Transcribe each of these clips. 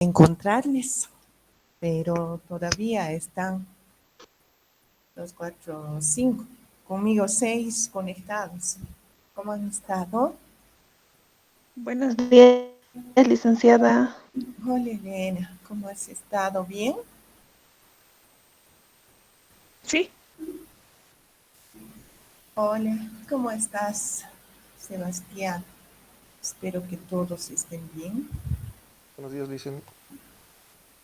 encontrarles, pero todavía están los 4, 5, conmigo 6 conectados. ¿Cómo han estado? Buenos días, licenciada. Hola Elena, ¿cómo has estado? ¿Bien? Sí, Hola, ¿cómo estás, Sebastián? Espero que todos estén bien. Buenos días, Licen.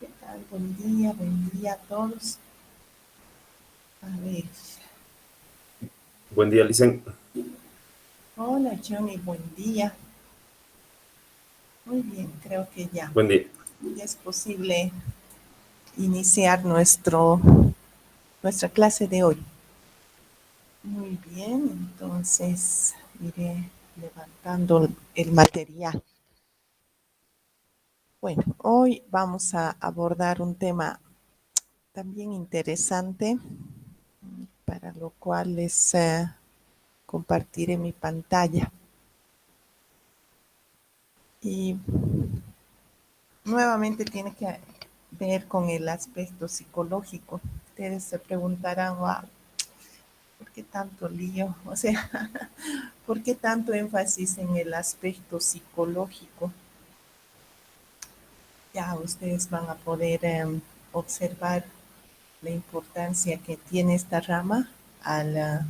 ¿Qué tal? Buen día a todos. A ver, Buen día, Licen. hola Johnny, buen día. Muy bien, creo que ya Buen día. es posible iniciar nuestra clase de hoy. Muy bien, entonces iré levantando el material. Bueno, hoy vamos a abordar un tema también interesante, para lo cual les compartiré mi pantalla. Y nuevamente tiene que ver con el aspecto psicológico. Ustedes se preguntarán, wow, ¿por qué tanto lío? O sea, ¿por qué tanto énfasis en el aspecto psicológico? Ya ustedes van a poder observar la importancia que tiene esta rama al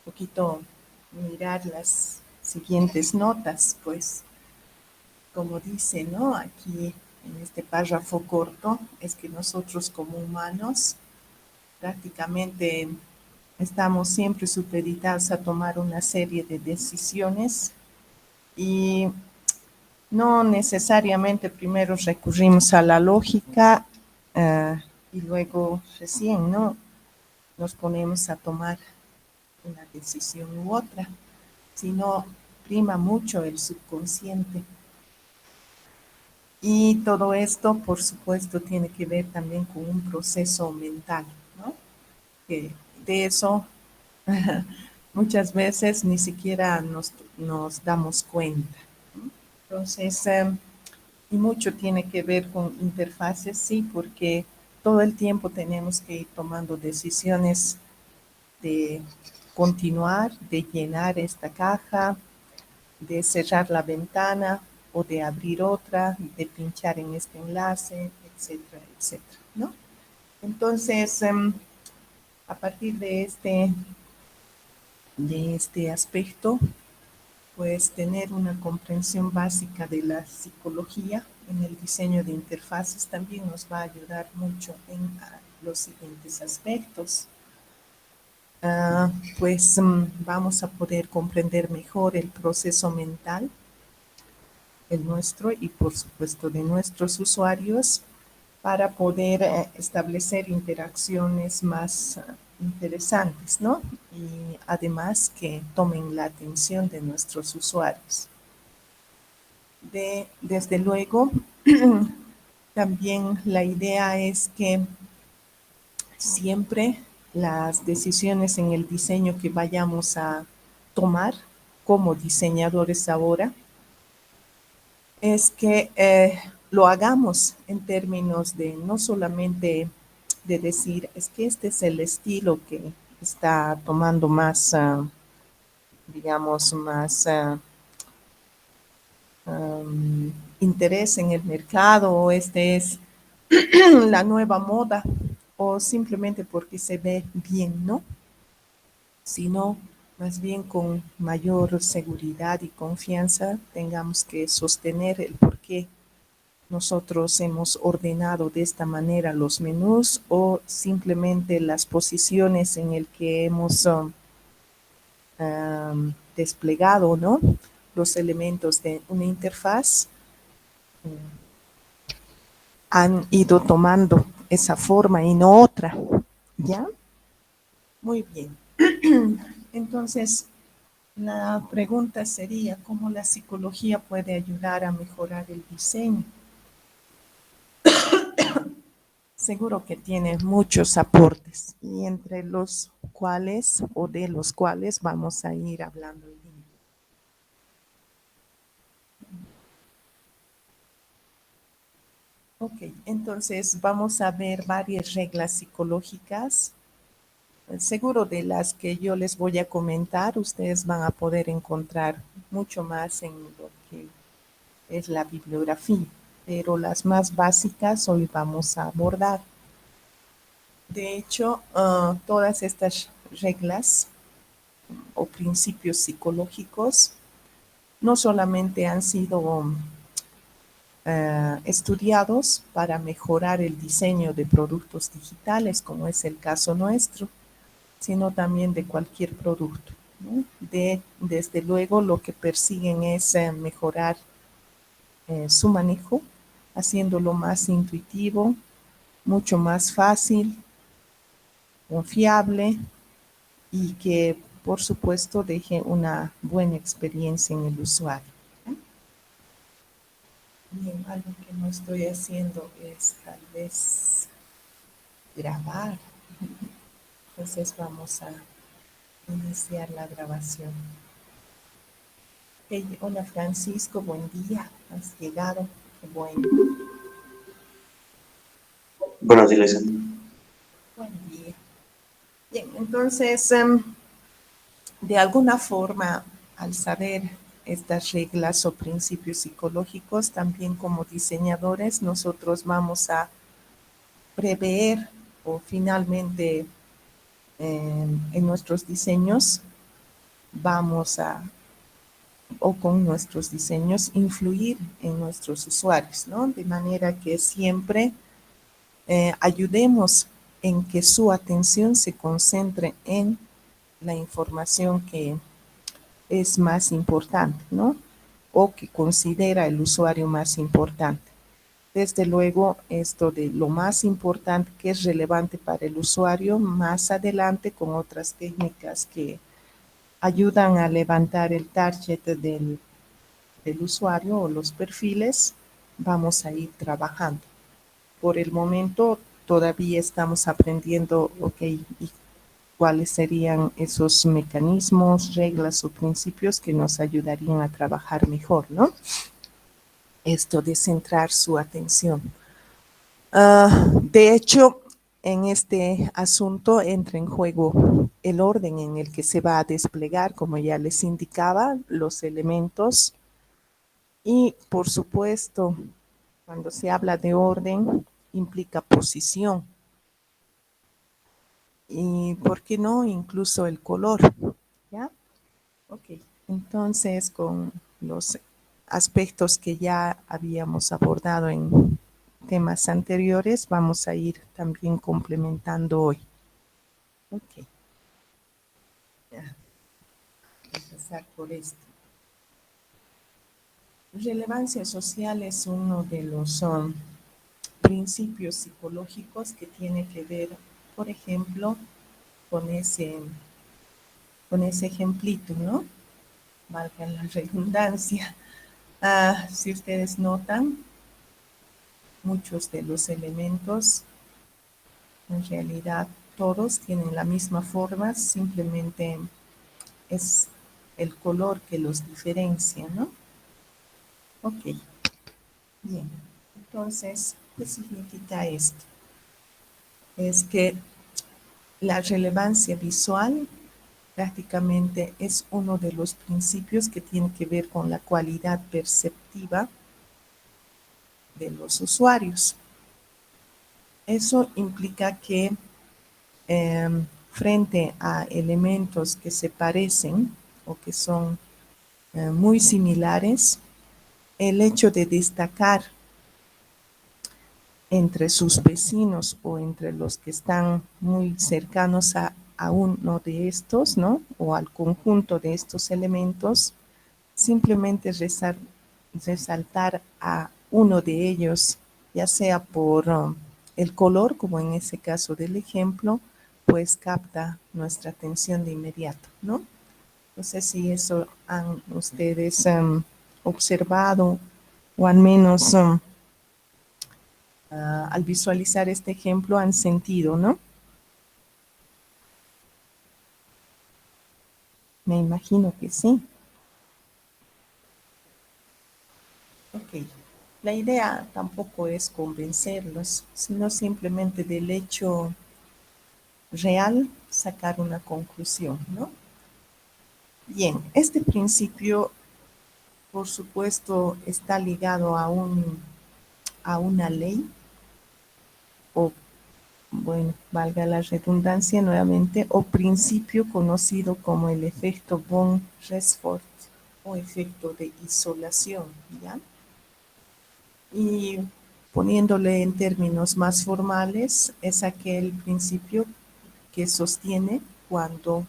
poquito mirar las siguientes notas, pues como dice, ¿no? Aquí en este párrafo corto, es que nosotros como humanos prácticamente estamos siempre supeditados a tomar una serie de decisiones y no necesariamente primero recurrimos a la lógica y luego recién, ¿no? Nos ponemos a tomar una decisión u otra, sino prima mucho el subconsciente. Y todo esto, por supuesto, tiene que ver también con un proceso mental, ¿no? Que de eso muchas veces ni siquiera nos damos cuenta, ¿no? Entonces, y mucho tiene que ver con interfaces, sí, porque todo el tiempo tenemos que ir tomando decisiones de continuar, de llenar esta caja, de cerrar la ventana o de abrir otra, de pinchar en este enlace, etcétera, etcétera, ¿no? Entonces, a partir de este aspecto, pues tener una comprensión básica de la psicología en el diseño de interfaces también nos va a ayudar mucho en los siguientes aspectos. Pues vamos a poder comprender mejor el proceso mental, el nuestro y por supuesto de nuestros usuarios, para poder establecer interacciones más interesantes, ¿no? Y además que tomen la atención de nuestros usuarios. Desde luego, también la idea es que siempre las decisiones en el diseño que vayamos a tomar como diseñadores ahora es que lo hagamos en términos de no solamente de decir, es que este es el estilo que está tomando más, digamos, más interés en el mercado, o este es la nueva moda, o simplemente porque se ve bien, ¿no? Sino más bien con mayor seguridad y confianza tengamos que sostener el por qué nosotros hemos ordenado de esta manera los menús, o simplemente las posiciones en el que hemos desplegado, ¿no? Los elementos de una interfaz han ido tomando esa forma y no otra, ¿ya? Muy bien. Entonces, la pregunta sería, ¿cómo la psicología puede ayudar a mejorar el diseño? Seguro que tiene muchos aportes, y entre los cuales o de los cuales vamos a ir hablando hoy día. Ok, entonces vamos a ver varias reglas psicológicas. Seguro de las que yo les voy a comentar, ustedes van a poder encontrar mucho más en lo que es la bibliografía, pero las más básicas hoy vamos a abordar. De hecho, todas estas reglas o principios psicológicos no solamente han sido estudiados para mejorar el diseño de productos digitales, como es el caso nuestro, sino también de cualquier producto, ¿no? Desde luego, lo que persiguen es mejorar su manejo, haciéndolo más intuitivo, mucho más fácil, confiable y que, por supuesto, deje una buena experiencia en el usuario. Bien, algo que no estoy haciendo es tal vez grabar. Entonces vamos a iniciar la grabación. Hey, hola Francisco, buen día. Has llegado. Qué bueno. Buenos días. Buen día. Bien, entonces, de alguna forma, al saber estas reglas o principios psicológicos, también como diseñadores, nosotros vamos a prever o finalmente en nuestros diseños vamos a, o con nuestros diseños, influir en nuestros usuarios, ¿no? De manera que siempre ayudemos en que su atención se concentre en la información que es más importante, ¿no? O que considera el usuario más importante. Desde luego, esto de lo más importante que es relevante para el usuario, más adelante con otras técnicas que ayudan a levantar el target del usuario o los perfiles, vamos a ir trabajando. Por el momento todavía estamos aprendiendo, ok, y cuáles serían esos mecanismos, reglas o principios que nos ayudarían a trabajar mejor, ¿no? Esto de centrar su atención. De hecho, en este asunto entra en juego el orden en el que se va a desplegar, como ya les indicaba, los elementos. Y por supuesto, cuando se habla de orden, implica posición. Y, ¿por qué no? Incluso el color. ¿Ya? Ok. Entonces, con los aspectos que ya habíamos abordado en temas anteriores, vamos a ir también complementando hoy. Ok. Ya. Empezar por esto. Relevancia social es uno de los principios psicológicos que tiene que ver, por ejemplo, con ese ejemplito, ¿no? Valga la redundancia. Si ustedes notan, muchos de los elementos, en realidad todos tienen la misma forma, simplemente es el color que los diferencia, ¿no? Ok, bien. Entonces, ¿qué significa esto? Es que la relevancia visual prácticamente es uno de los principios que tiene que ver con la cualidad perceptiva de los usuarios. Eso implica que frente a elementos que se parecen o que son muy similares, el hecho de destacar entre sus vecinos o entre los que están muy cercanos a uno de estos, ¿no? O al conjunto de estos elementos, simplemente resaltar a uno de ellos, ya sea por el color, como en ese caso del ejemplo, pues capta nuestra atención de inmediato, ¿no? No sé si eso han ustedes observado o al menos al visualizar este ejemplo han sentido, ¿no? Me imagino que sí. Ok. La idea tampoco es convencerlos, sino simplemente del hecho real sacar una conclusión, ¿no? Bien, este principio, por supuesto, está ligado a una ley, o, bueno, valga la redundancia nuevamente, o principio conocido como el efecto von Resford o efecto de isolación, ¿ya? Y poniéndole en términos más formales, es aquel principio que sostiene cuando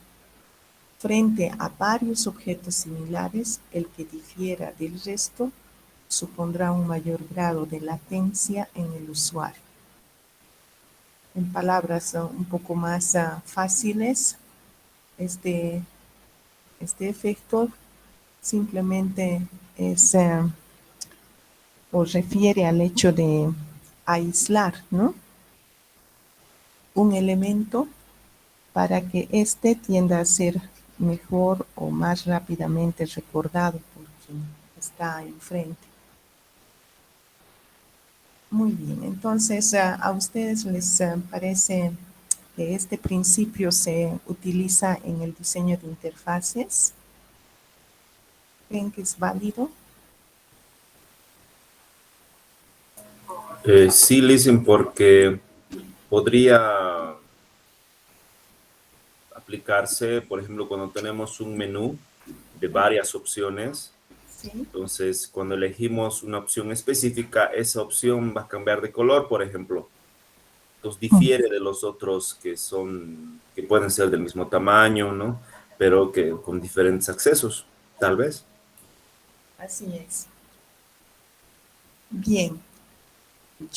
frente a varios objetos similares, el que difiera del resto supondrá un mayor grado de latencia en el usuario. En palabras un poco más fáciles, este, este efecto simplemente es o refiere al hecho de aislar, ¿no?, un elemento para que éste tienda a ser mejor o más rápidamente recordado por quien está enfrente. Muy bien, entonces a ustedes les parece que este principio se utiliza en el diseño de interfaces. ¿Creen que es válido? Sí, listen, porque podría aplicarse, por ejemplo, cuando tenemos un menú de varias opciones. Sí. Entonces, cuando elegimos una opción específica, esa opción va a cambiar de color, por ejemplo. Entonces, difiere de los otros que pueden ser del mismo tamaño, ¿no? Pero que con diferentes accesos, tal vez. Así es. Bien,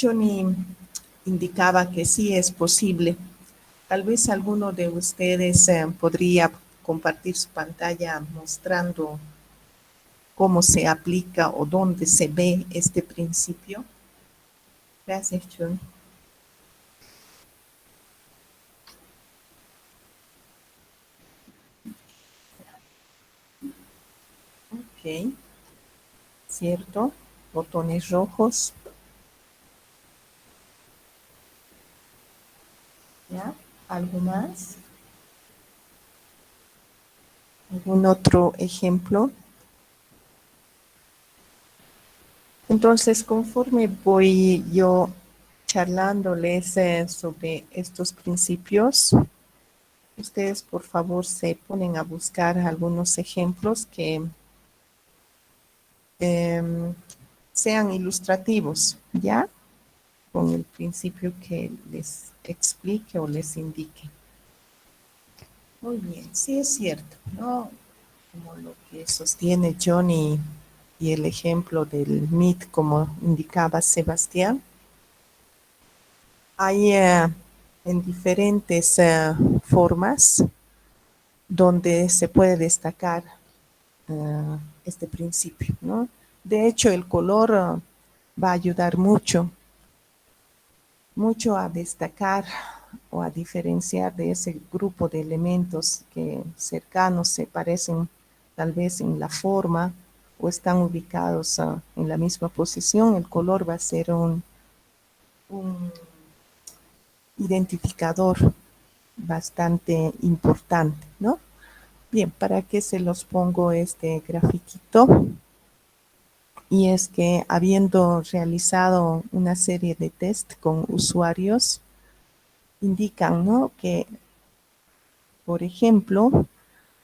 Johnny indicaba que sí es posible. Tal vez alguno de ustedes podría compartir su pantalla mostrando cómo se aplica o dónde se ve este principio. Gracias, Johnny. Ok, cierto. Botones rojos. ¿Ya? ¿Algo más? ¿Algún otro ejemplo? Entonces, conforme voy yo charlándoles sobre estos principios, ustedes por favor se ponen a buscar algunos ejemplos que sean ilustrativos, ¿ya? Con el principio que les explique o les indique. Muy bien, sí es cierto, ¿no? Como lo que sostiene Johnny y el ejemplo del MIT, como indicaba Sebastián, hay en diferentes formas donde se puede destacar este principio, ¿no? De hecho, el color va a ayudar mucho a destacar o a diferenciar de ese grupo de elementos que cercanos se parecen tal vez en la forma o están ubicados en la misma posición. El color va a ser un identificador bastante importante, ¿no? Bien, ¿para qué se los pongo este grafiquito? Y es que habiendo realizado una serie de test con usuarios, indican, ¿no?, que, por ejemplo,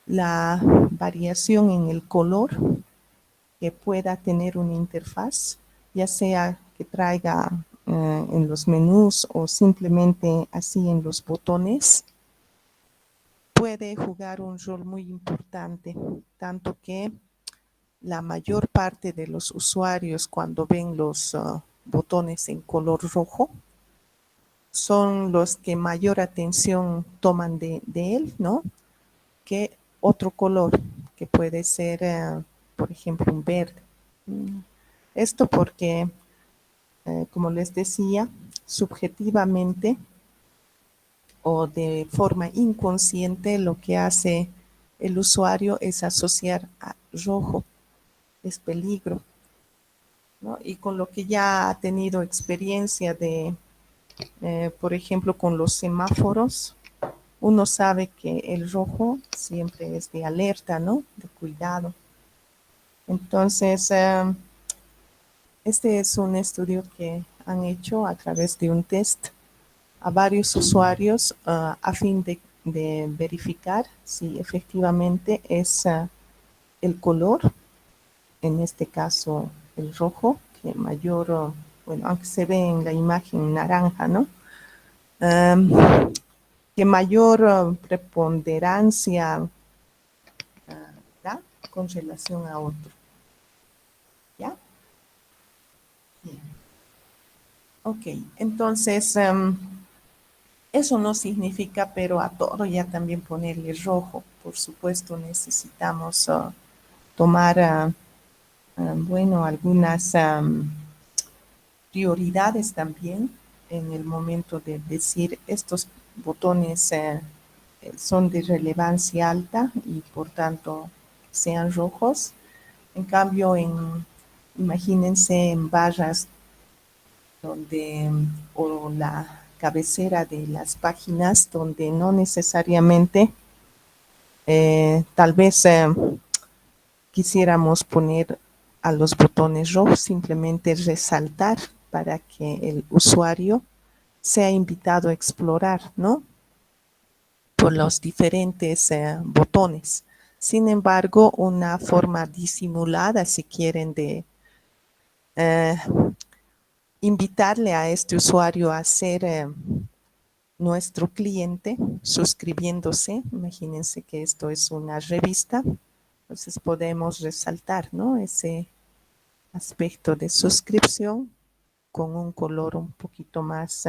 la variación en el color que pueda tener una interfaz, ya sea que traiga en los menús o simplemente así en los botones, puede jugar un rol muy importante, tanto que la mayor parte de los usuarios cuando ven los botones en color rojo son los que mayor atención toman de él, ¿no?, que otro color, que puede ser, por ejemplo, un verde. Esto porque, como les decía, subjetivamente o de forma inconsciente lo que hace el usuario es asociar a rojo, es peligro. ¿no? Y con lo que ya ha tenido experiencia de, por ejemplo, con los semáforos, uno sabe que el rojo siempre es de alerta, ¿no? De cuidado. Entonces, este es un estudio que han hecho a través de un test a varios usuarios a fin de verificar si efectivamente es el color, en este caso el rojo, que mayor, bueno, aunque se ve en la imagen naranja, ¿no? Um, que mayor preponderancia da con relación a otro. ¿Ya? Bien. Ok, entonces eso no significa, pero a todo ya también ponerle rojo. Por supuesto, necesitamos tomar, bueno, algunas prioridades también en el momento de decir estos botones son de relevancia alta y por tanto sean rojos. En cambio, imagínense en barras donde, o la cabecera de las páginas donde no necesariamente tal vez quisiéramos poner a los botones rojos, simplemente resaltar para que el usuario sea invitado a explorar, ¿no? Por los diferentes botones. Sin embargo, una forma disimulada, si quieren, de eh, invitarle a este usuario a ser nuestro cliente suscribiéndose. Imagínense que esto es una revista, entonces podemos resaltar, ¿no? Ese aspecto de suscripción con un color un poquito más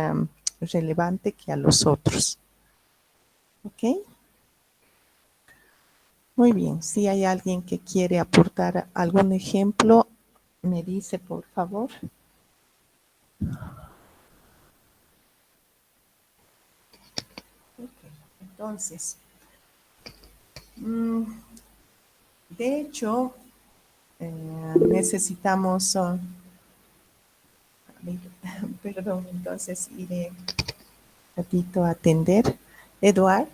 relevante que a los otros. ¿Ok? Muy bien, si hay alguien que quiere aportar algún ejemplo, me dice por favor. Okay. Entonces, de hecho, necesitamos, perdón, entonces iré un ratito a atender. Eduard,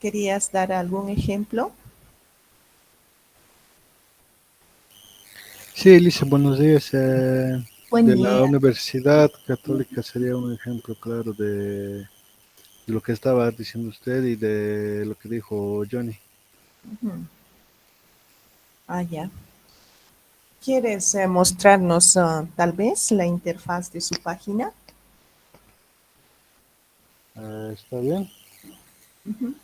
¿querías dar algún ejemplo? Sí, Elisa, buenos días. Buen De día. la Universidad Católica sería un ejemplo claro de lo que estaba diciendo usted y de lo que dijo Johnny. Ujú. Ah, ya. ¿Quieres mostrarnos tal vez la interfaz de su página? ¿Está bien? Ujú.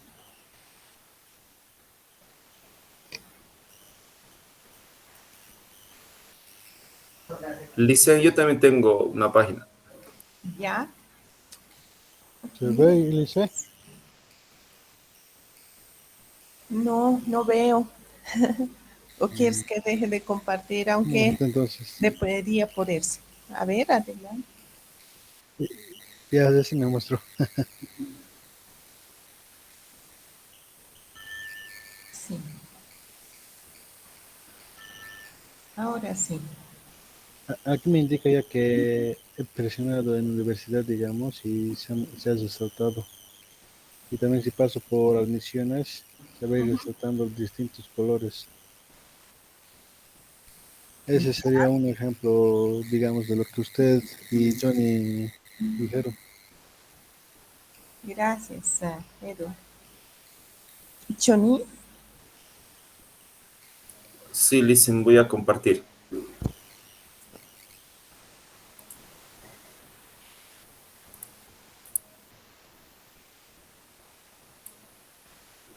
Licen, yo también tengo una página. Ya. ¿Se ve, Elisa? No, no veo. ¿O quieres que deje de compartir? Un Aunque momento, entonces. debería poderse. A ver, adelante. Ya sí me mostró. Sí. Ahora sí. Aquí me indica ya que he presionado en universidad, digamos, y se ha resaltado. Y también si paso por admisiones, se va a ir resaltando distintos colores. Ese sería un ejemplo, digamos, de lo que usted y Johnny dijeron. Gracias, Edu. Johnny, Sí, Licen, voy a compartir.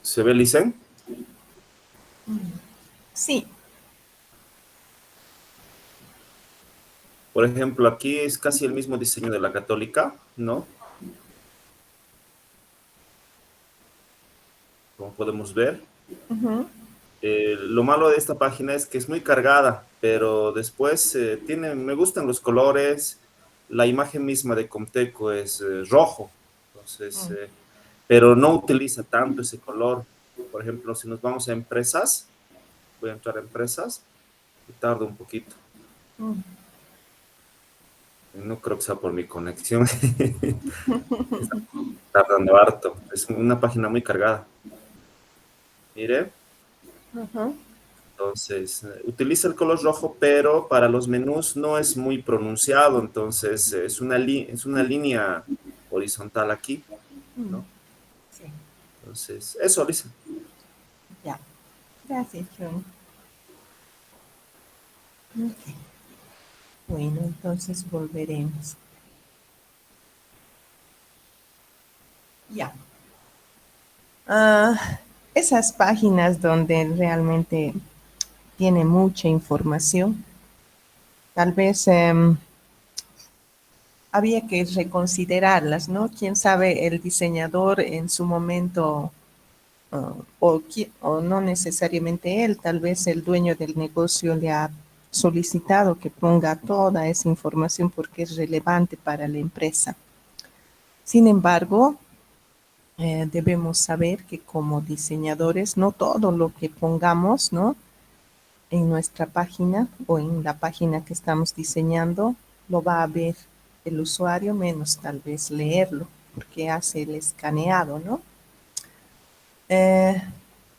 ¿Se ve, Licen? sí. Por ejemplo, aquí es casi el mismo diseño de la Católica, ¿no? Como podemos ver. Ujú. Lo malo de esta página es que es muy cargada, pero después me gustan los colores, la imagen misma de Comteco es rojo, entonces, pero no utiliza tanto ese color. Por ejemplo, si nos vamos a empresas, Voy a entrar a empresas y tarda un poquito. Mm. No creo que sea por mi conexión. Está tardando harto. Es una página muy cargada. Mire, Ujú. entonces utiliza el color rojo, pero para los menús no es muy pronunciado. Entonces es una línea horizontal aquí, Mm. ¿no? Sí, Entonces, eso, Lisa. ya. Gracias, John. Ok. Bueno, entonces volveremos. Ya. Ah, esas páginas donde realmente tiene mucha información, tal vez había que reconsiderarlas, ¿no? Quién sabe, el diseñador en su momento, o no necesariamente él, tal vez el dueño del negocio le ha solicitado que ponga toda esa información porque es relevante para la empresa. Sin embargo, debemos saber que como diseñadores, no todo lo que pongamos, ¿no?, en nuestra página o en la página que estamos diseñando, lo va a ver el usuario, menos tal vez leerlo, porque hace el escaneado, ¿no? Eh,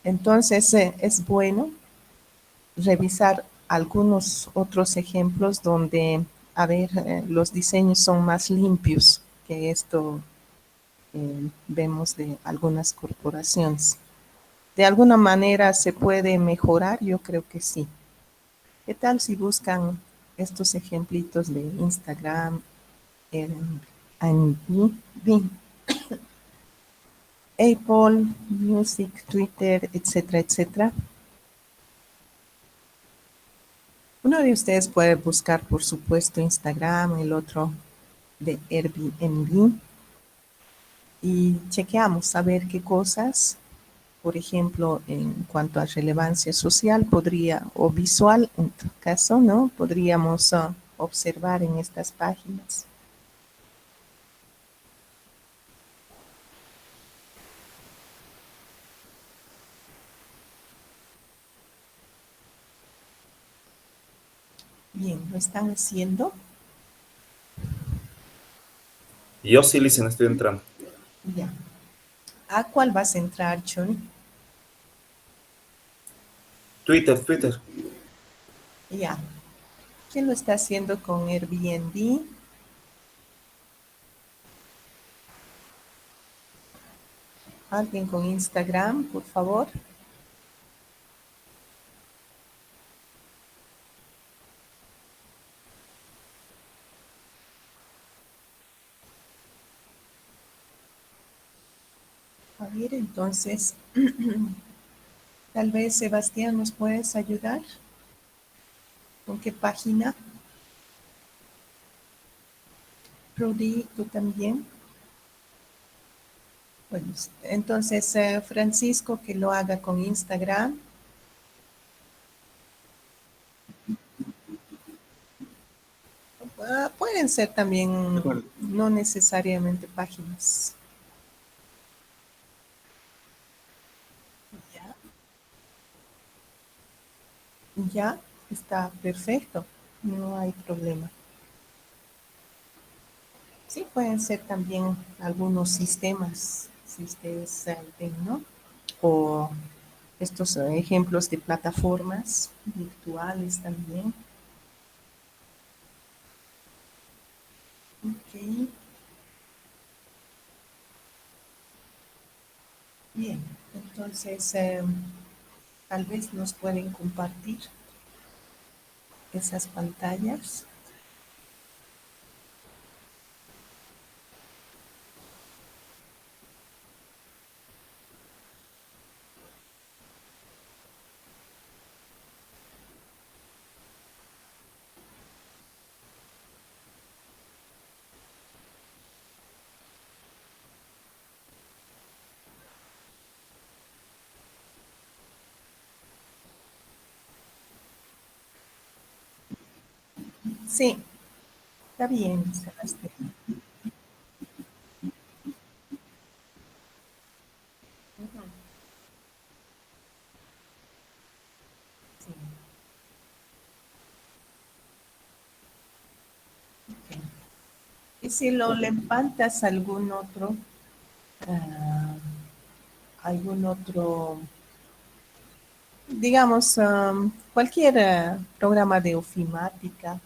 entonces, es bueno revisar algunos otros ejemplos donde, a ver, los diseños son más limpios que esto vemos de algunas corporaciones. ¿De alguna manera se puede mejorar? Yo creo que sí. ¿Qué tal si buscan estos ejemplitos de Instagram, Airbnb, Apple Music, Twitter, etcétera, etcétera? Uno de ustedes puede buscar, por supuesto, Instagram, el otro de Airbnb, y chequeamos a ver qué cosas, por ejemplo, en cuanto a relevancia social, podría, o visual, en tu caso, ¿no? Podríamos observar en estas páginas. Bien, ¿lo están haciendo? Yo sí, Lisa, estoy entrando. Ya. ¿A cuál vas a entrar, Chun? Twitter. Ya. ¿Quién lo está haciendo con Airbnb? ¿Alguien con Instagram, por favor? A ver, entonces, tal vez Sebastián nos puedes ayudar. ¿Con qué página? Rudy, tú también. Bueno, entonces Francisco que lo haga con Instagram. Pueden ser también, no necesariamente páginas. Ya, ya, está perfecto, no hay problema. Sí, pueden ser también algunos sistemas, si ustedes ven, ¿no? O estos ejemplos de plataformas virtuales también. Ok, bien. Entonces, tal vez nos pueden compartir esas pantallas. Sí, está bien, Sebastián. Ujú. Y si lo levantas ah, algún otro, digamos, cualquier programa de ofimática,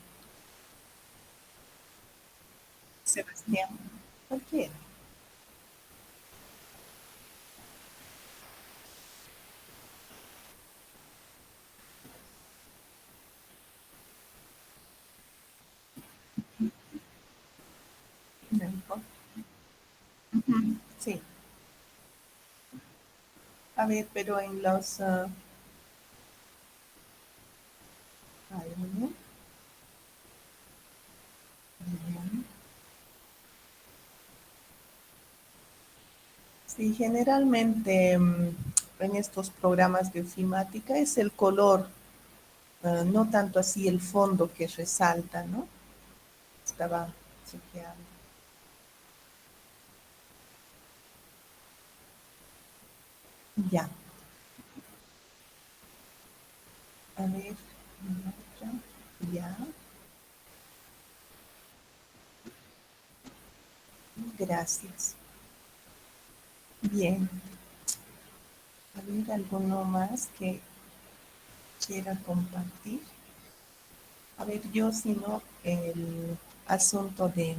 Sebastián, cualquiera. No importa. Ujú, sí. A ver, pero en los... hay uno. Bien. Sí, generalmente en estos programas de ofimática es el color, no tanto así el fondo que resalta, ¿no? Estaba chequeando. Ya. A ver, otra. Ya. Gracias. Bien. A ver, ¿alguno más que quiera compartir? A ver, yo si no, el asunto de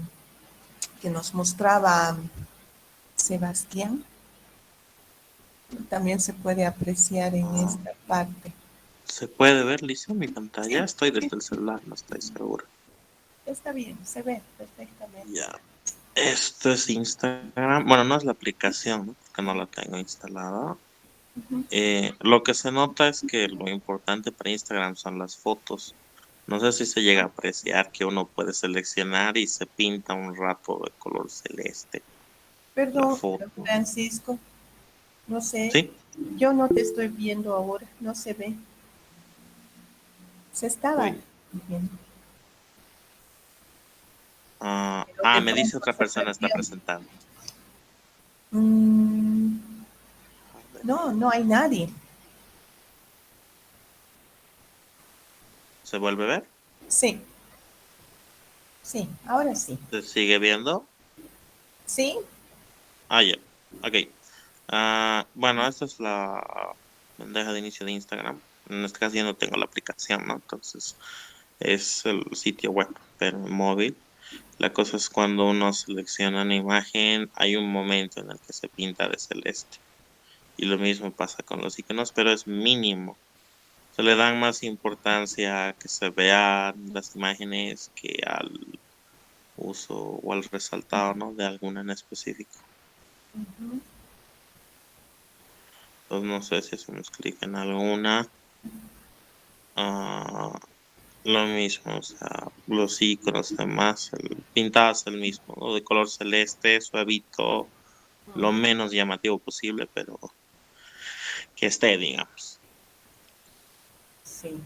que nos mostraba Sebastián, también se puede apreciar en esta parte. ¿Se puede ver, Lisa, mi pantalla? Sí, Estoy sí, desde el celular, no estoy seguro. está bien, se ve perfectamente. Ya. Esto es Instagram. Bueno, no es la aplicación, ¿no? Porque no la tengo instalada. Ujú. Lo que se nota es que lo importante para Instagram son las fotos. No sé si se llega a apreciar que uno puede seleccionar y se pinta un rato de color celeste la Perdón, foto. Francisco, no sé, ¿Sí? yo no te estoy viendo ahora, no se ve. Se estaba Uy. viendo, pero de Me dice pronto otra se persona está perdió. presentando. Mm, A ver, no, no hay nadie. ¿se vuelve a ver? Sí, sí, ahora sí. ¿Se sigue viendo? Sí, Ya. Ok. Bueno, esta es la bandeja de inicio de Instagram. En este caso yo no tengo la aplicación, ¿no? Entonces es el sitio web, pero en móvil. La cosa es cuando uno selecciona una imagen, hay un momento en el que se pinta de celeste. Y lo mismo pasa con los iconos, pero es mínimo. Se le dan más importancia a que se vean las imágenes que al uso o al resaltado, ¿no? De alguna en específico. Entonces no sé si hacemos clic en alguna. Ah, lo mismo, o sea, los iconos, además, el pintado es el mismo, ¿no? De color celeste, suavito, lo menos llamativo posible, pero que esté, digamos. sí.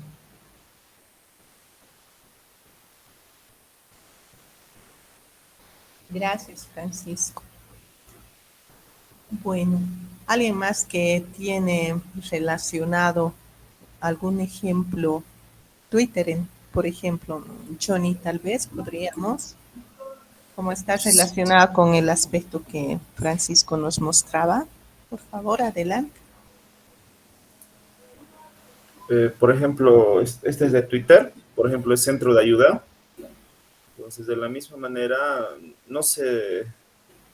Gracias, Francisco. Bueno, ¿alguien más que tiene relacionado algún ejemplo? Twitter, por ejemplo, Johnny, tal vez podríamos, como está relacionada con el aspecto que Francisco nos mostraba. Por favor, adelante. Por ejemplo, este es de Twitter, por ejemplo, el centro de ayuda. Entonces, de la misma manera, no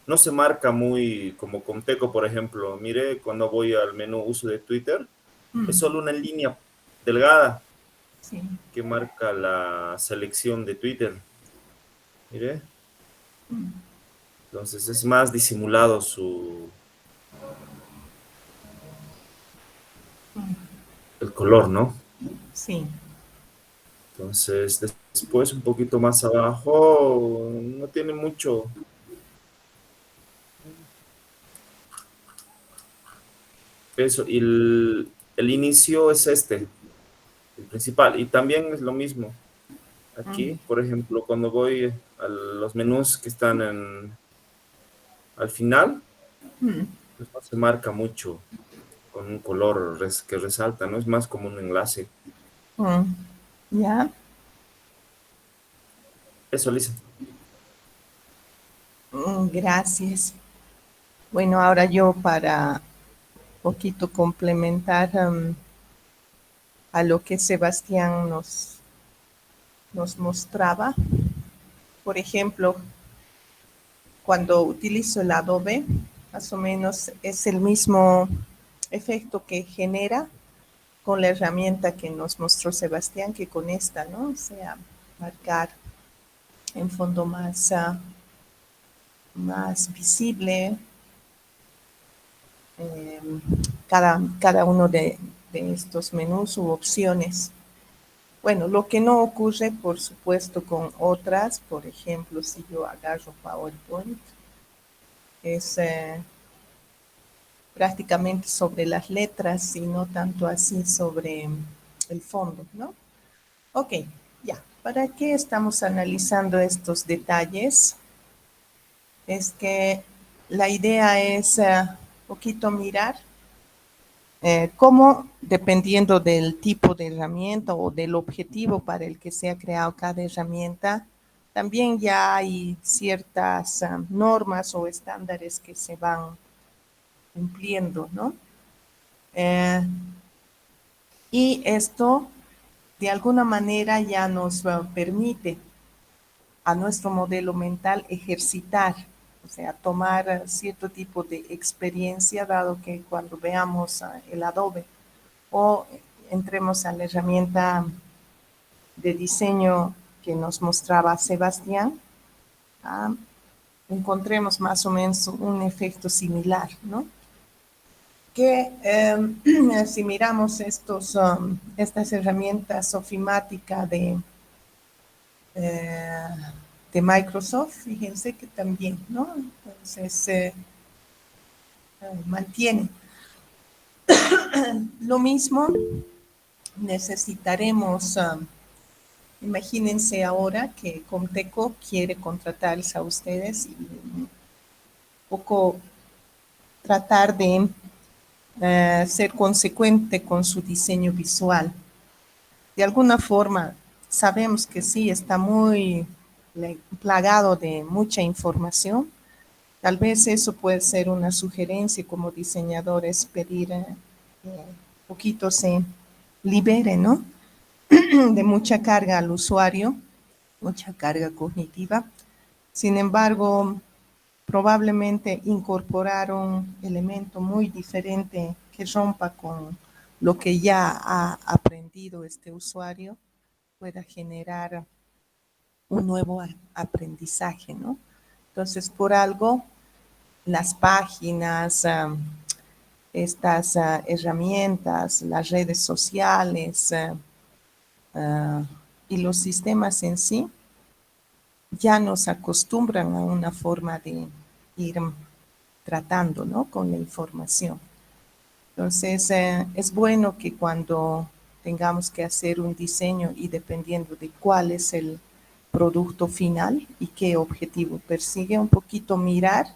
no se marca muy como con Teco, por ejemplo. Mire, cuando voy al menú uso de Twitter, es solo una línea delgada Sí. que marca la selección de Twitter. Mire, entonces es más disimulado el color, ¿no? Sí. Entonces, después un poquito más abajo, no tiene mucho. Eso, y el inicio es este, el principal, y también es lo mismo. Aquí, por ejemplo, cuando voy a los menús que están al final, pues no se marca mucho con un color que resalta, ¿no? Es más como un enlace. Ya. Eso, Lisa. Gracias. Bueno, ahora yo para poquito complementar a lo que Sebastián nos mostraba. Por ejemplo, cuando utilizo el Adobe, más o menos es el mismo efecto que genera con la herramienta que nos mostró Sebastián que con esta, ¿no? O sea, marcar en fondo más visible cada uno de estos menús u opciones. Bueno, lo que no ocurre, por supuesto, con otras, por ejemplo, si yo agarro PowerPoint, es prácticamente sobre las letras y no tanto así sobre el fondo, ¿no? Ok, ya. ¿Para qué estamos analizando estos detalles? Es que la idea es poquito mirar cómo, dependiendo del tipo de herramienta o del objetivo para el que se ha creado cada herramienta, también ya hay ciertas normas o estándares que se van cumpliendo, ¿no? Y esto, de alguna manera, ya nos permite a nuestro modelo mental ejercitar, o sea, tomar cierto tipo de experiencia, dado que cuando veamos el Adobe o entremos a la herramienta de diseño que nos mostraba Sebastián, encontremos más o menos un efecto similar, ¿no? Que si miramos estas herramientas ofimática de Microsoft, fíjense que también, ¿no? Entonces, mantiene. Lo mismo necesitaremos, imagínense ahora que Comteco quiere contratarles a ustedes y un poco tratar de ser consecuente con su diseño visual. De alguna forma, sabemos que sí, está muy plagado de mucha información. Tal vez eso puede ser una sugerencia como diseñadores, pedir poquito se libere, ¿no? De mucha carga al usuario, mucha carga cognitiva. Sin embargo, probablemente incorporar un elemento muy diferente que rompa con lo que ya ha aprendido este usuario pueda generar un nuevo aprendizaje, ¿no? Entonces, por algo, las páginas, estas herramientas, las redes sociales y los sistemas en sí ya nos acostumbran a una forma de ir tratando, ¿no? Con la información. Entonces, es bueno que cuando tengamos que hacer un diseño y dependiendo de cuál es el producto final y qué objetivo persigue, un poquito mirar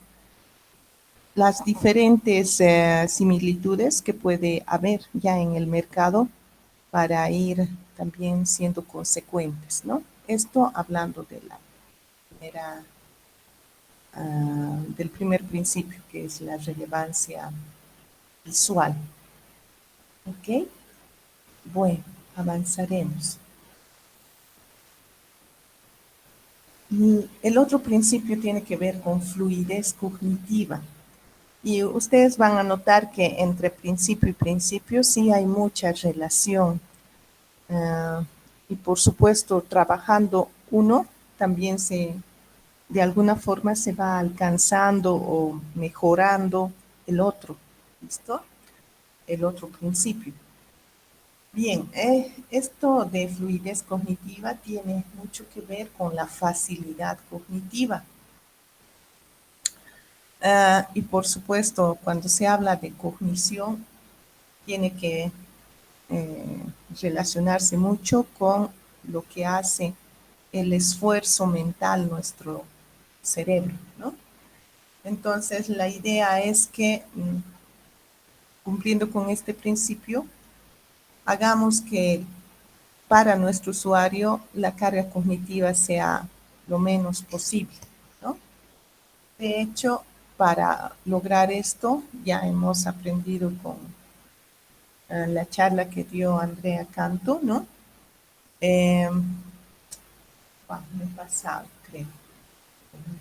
las diferentes similitudes que puede haber ya en el mercado para ir también siendo consecuentes, ¿no? Esto hablando de la primera, del primer principio, que es la relevancia visual. ¿Ok? Bueno, avanzaremos. Y el otro principio tiene que ver con fluidez cognitiva. Y ustedes van a notar que entre principio y principio sí hay mucha relación. Y por supuesto, trabajando uno, también de alguna forma se va alcanzando o mejorando el otro. ¿Listo? El otro principio. Bien, esto de fluidez cognitiva tiene mucho que ver con la facilidad cognitiva. Y por supuesto, cuando se habla de cognición, tiene que relacionarse mucho con lo que hace el esfuerzo mental nuestro cerebro, ¿no? Entonces, la idea es que, cumpliendo con este principio, hagamos que para nuestro usuario la carga cognitiva sea lo menos posible, ¿no? De hecho, para lograr esto, ya hemos aprendido con la charla que dio Andrea Canto, ¿no? Me he pasado, creo.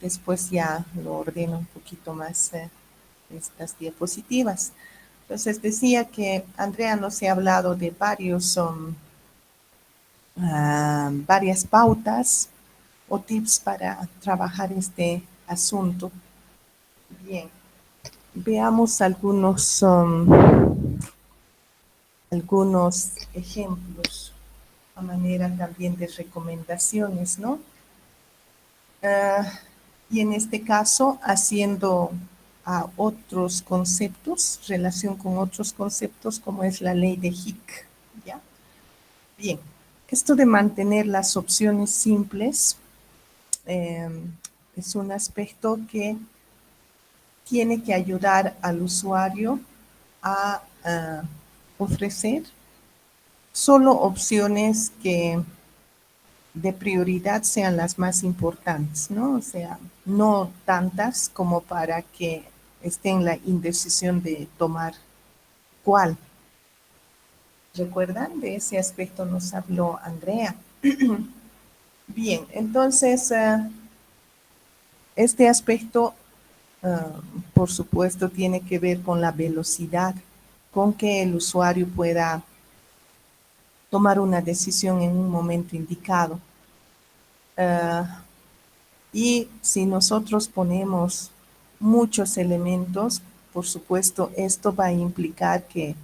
Después ya lo ordeno un poquito más estas diapositivas. Entonces decía que Andrea nos ha hablado de varias pautas o tips para trabajar este asunto. Bien, veamos algunos ejemplos a manera también de recomendaciones, ¿no? Y en este caso, haciendo a otros conceptos, relación con otros conceptos, como es la ley de Hick, ¿ya? Bien, esto de mantener las opciones simples es un aspecto que tiene que ayudar al usuario a ofrecer solo opciones que de prioridad sean las más importantes, ¿no? O sea, no tantas como para que esté en la indecisión de tomar cuál. ¿Recuerdan? De ese aspecto nos habló Andrea. Bien, entonces, este aspecto, por supuesto, tiene que ver con la velocidad con que el usuario pueda tomar una decisión en un momento indicado. Y si nosotros ponemos muchos elementos, por supuesto, esto va a implicar que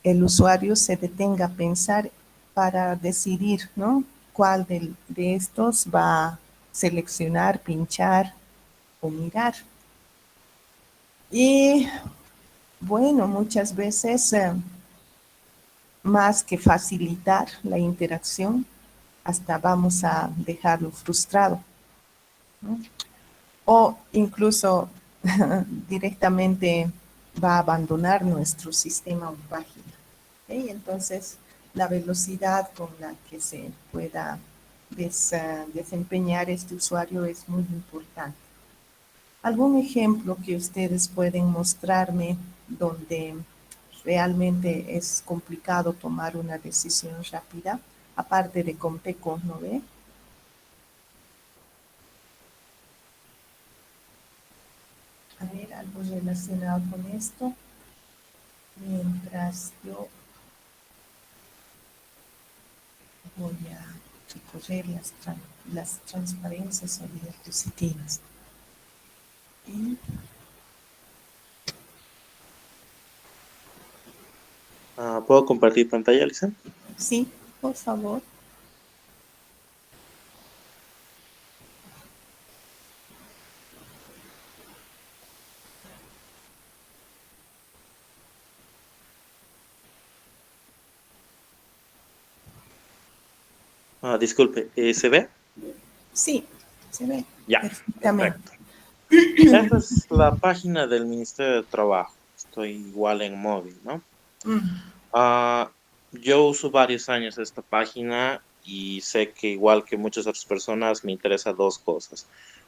el usuario se detenga a pensar para decidir, ¿no? Cuál de estos va a seleccionar, pinchar o mirar. Y bueno, muchas veces, más que facilitar la interacción, hasta vamos a dejarlo frustrado, ¿no? O incluso directamente va a abandonar nuestro sistema o página. ¿Okay? Entonces, la velocidad con la que se pueda desempeñar este usuario es muy importante. ¿Algún ejemplo que ustedes pueden mostrarme donde realmente es complicado tomar una decisión rápida? Aparte de Compeco, ¿no ve? A ver, algo relacionado con esto. Mientras yo voy a recorrer las transparencias o diapositivas. Y ¿Puedo compartir pantalla, Lisa? sí, por favor. Disculpe, ¿se ve? Sí, se ve Ya, perfectamente. perfecto. Esta es la página del Ministerio de Trabajo. Estoy igual en móvil, ¿no? Yo uso varios años esta página y sé que igual que muchas otras personas me interesa dos cosas.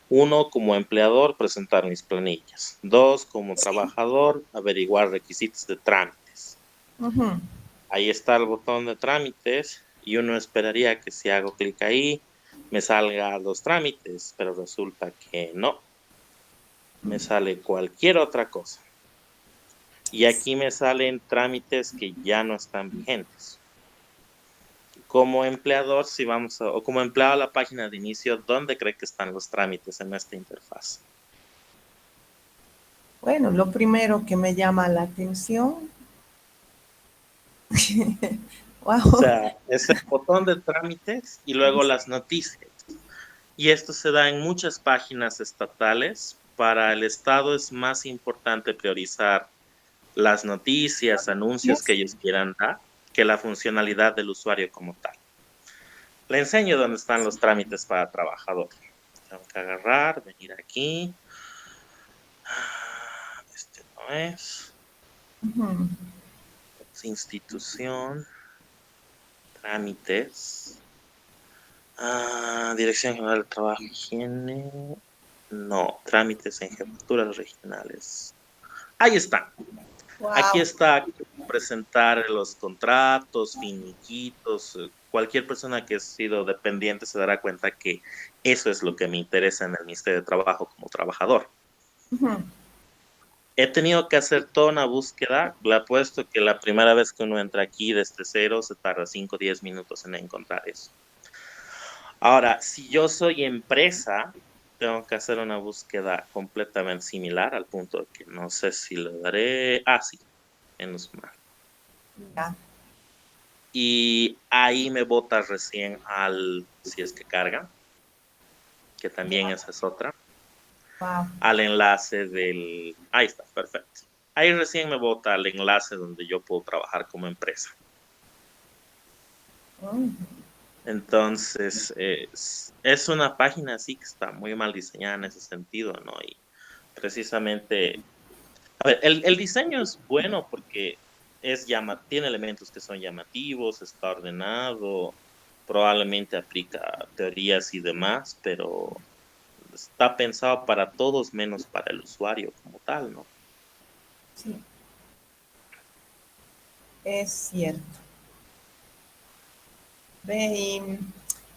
Uno, como empleador, presentar mis planillas. Dos, como trabajador, averiguar requisitos de trámites. Ujú. Ahí está el botón de trámites y uno esperaría que si hago clic ahí me salga los trámites, pero resulta que no. Me sale cualquier otra cosa. Y aquí me salen trámites que ya no están vigentes. Como empleador, si vamos o como empleado a la página de inicio, ¿dónde cree que están los trámites en esta interfaz? Bueno, lo primero que me llama la atención. O Wow. sea, es el botón de trámites y luego las noticias. Y esto se da en muchas páginas estatales. Para el Estado es más importante priorizar las noticias, anuncios que ellos quieran dar, que la funcionalidad del usuario como tal. Le enseño dónde están los trámites para trabajador. Tengo que agarrar, venir aquí. Este no es. Ujú. Es institución. Trámites. Dirección General de Trabajo y Higiene. No, trámites en jefaturas regionales. Ahí están. Wow. Aquí está presentar los contratos, finiquitos. Cualquier persona que ha sido dependiente se dará cuenta que eso es lo que me interesa en el Ministerio de Trabajo como trabajador. Ujú. He tenido que hacer toda una búsqueda. Le apuesto que la primera vez que uno entra aquí desde cero se tarda 5 o 10 minutos en encontrar eso. Ahora, si yo soy empresa, tengo que hacer una búsqueda completamente similar al punto de que no sé si le daré. Ah, sí, menos mal. Ya. Y ahí me bota recién si es que carga, que también esa es otra, Wow. al enlace ahí está, perfecto. Ahí recién me bota al enlace donde yo puedo trabajar como empresa. Mm. Entonces, es una página así que está muy mal diseñada en ese sentido, ¿no? Y precisamente, a ver, el diseño es bueno porque tiene elementos que son llamativos, está ordenado, probablemente aplica teorías y demás, pero está pensado para todos menos para el usuario como tal, ¿no? Sí, es cierto. Ve, y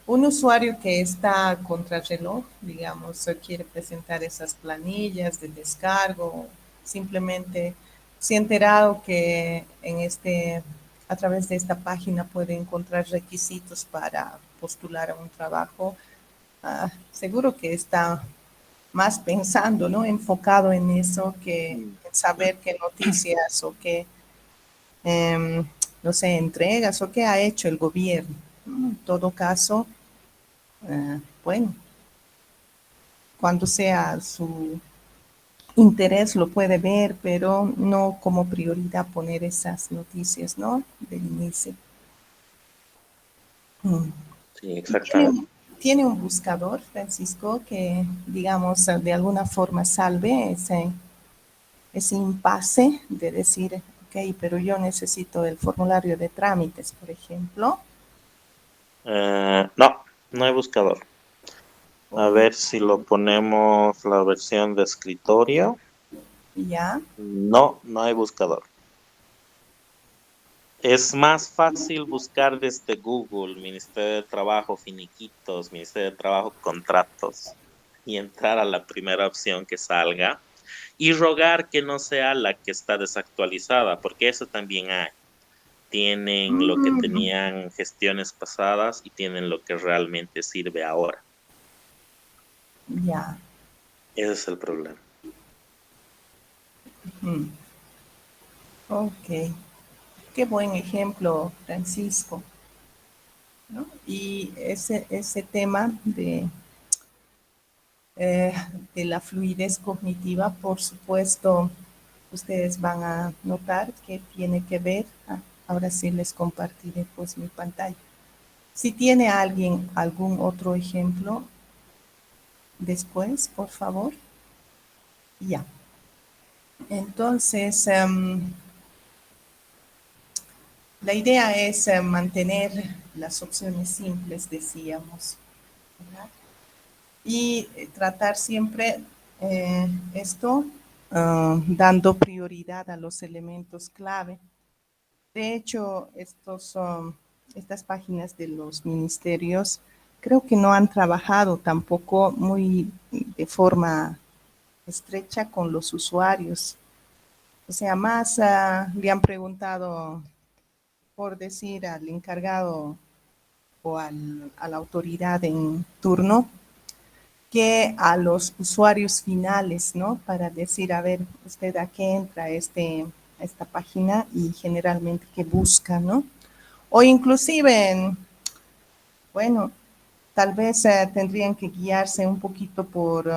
un usuario que está a contrarreloj, digamos, quiere presentar esas planillas de descargo, simplemente se ha enterado que a través de esta página puede encontrar requisitos para postular a un trabajo. Seguro que está más pensando, ¿no? Enfocado en eso que en saber qué noticias o qué, em, no sé, entregas o qué ha hecho el gobierno, ¿no? En todo caso, bueno, cuando sea su interés lo puede ver, pero no como prioridad poner esas noticias, ¿no? Del inicio. Mm. Sí, Y tiene, exactamente. tiene un buscador, Francisco, que, digamos, de alguna forma salve ese impasse de decir, ok, pero yo necesito el formulario de trámites, por ejemplo. No, no hay buscador. A O ver si lo ponemos la versión de escritorio. ya. No, no hay buscador. Es más fácil buscar desde Google, Ministerio de Trabajo, finiquitos, Ministerio de Trabajo, contratos, y entrar a la primera opción que salga y rogar que no sea la que está desactualizada, porque eso también hay. Tienen lo que Mm, tenían gestiones pasadas y tienen lo que realmente sirve ahora. ya. Ese es el problema. Mm. Ok. Qué buen ejemplo, Francisco, ¿no? Y ese tema eh, de la fluidez cognitiva, por supuesto, ustedes van a notar que tiene que ver. Ahora sí les compartiré pues mi pantalla. Si tiene alguien algún otro ejemplo, después, por favor. Ya. Entonces, la idea es mantener las opciones simples, decíamos, ¿verdad? Y tratar siempre esto dando prioridad a los elementos clave. De hecho, estas páginas de los ministerios creo que no han trabajado tampoco muy de forma estrecha con los usuarios. O sea, más le han preguntado, por decir, al encargado o a la autoridad en turno, que a los usuarios finales, ¿no? Para decir, a ver, usted a qué entra a esta página y generalmente qué busca, ¿no? O inclusive, bueno, tal vez tendrían que guiarse un poquito por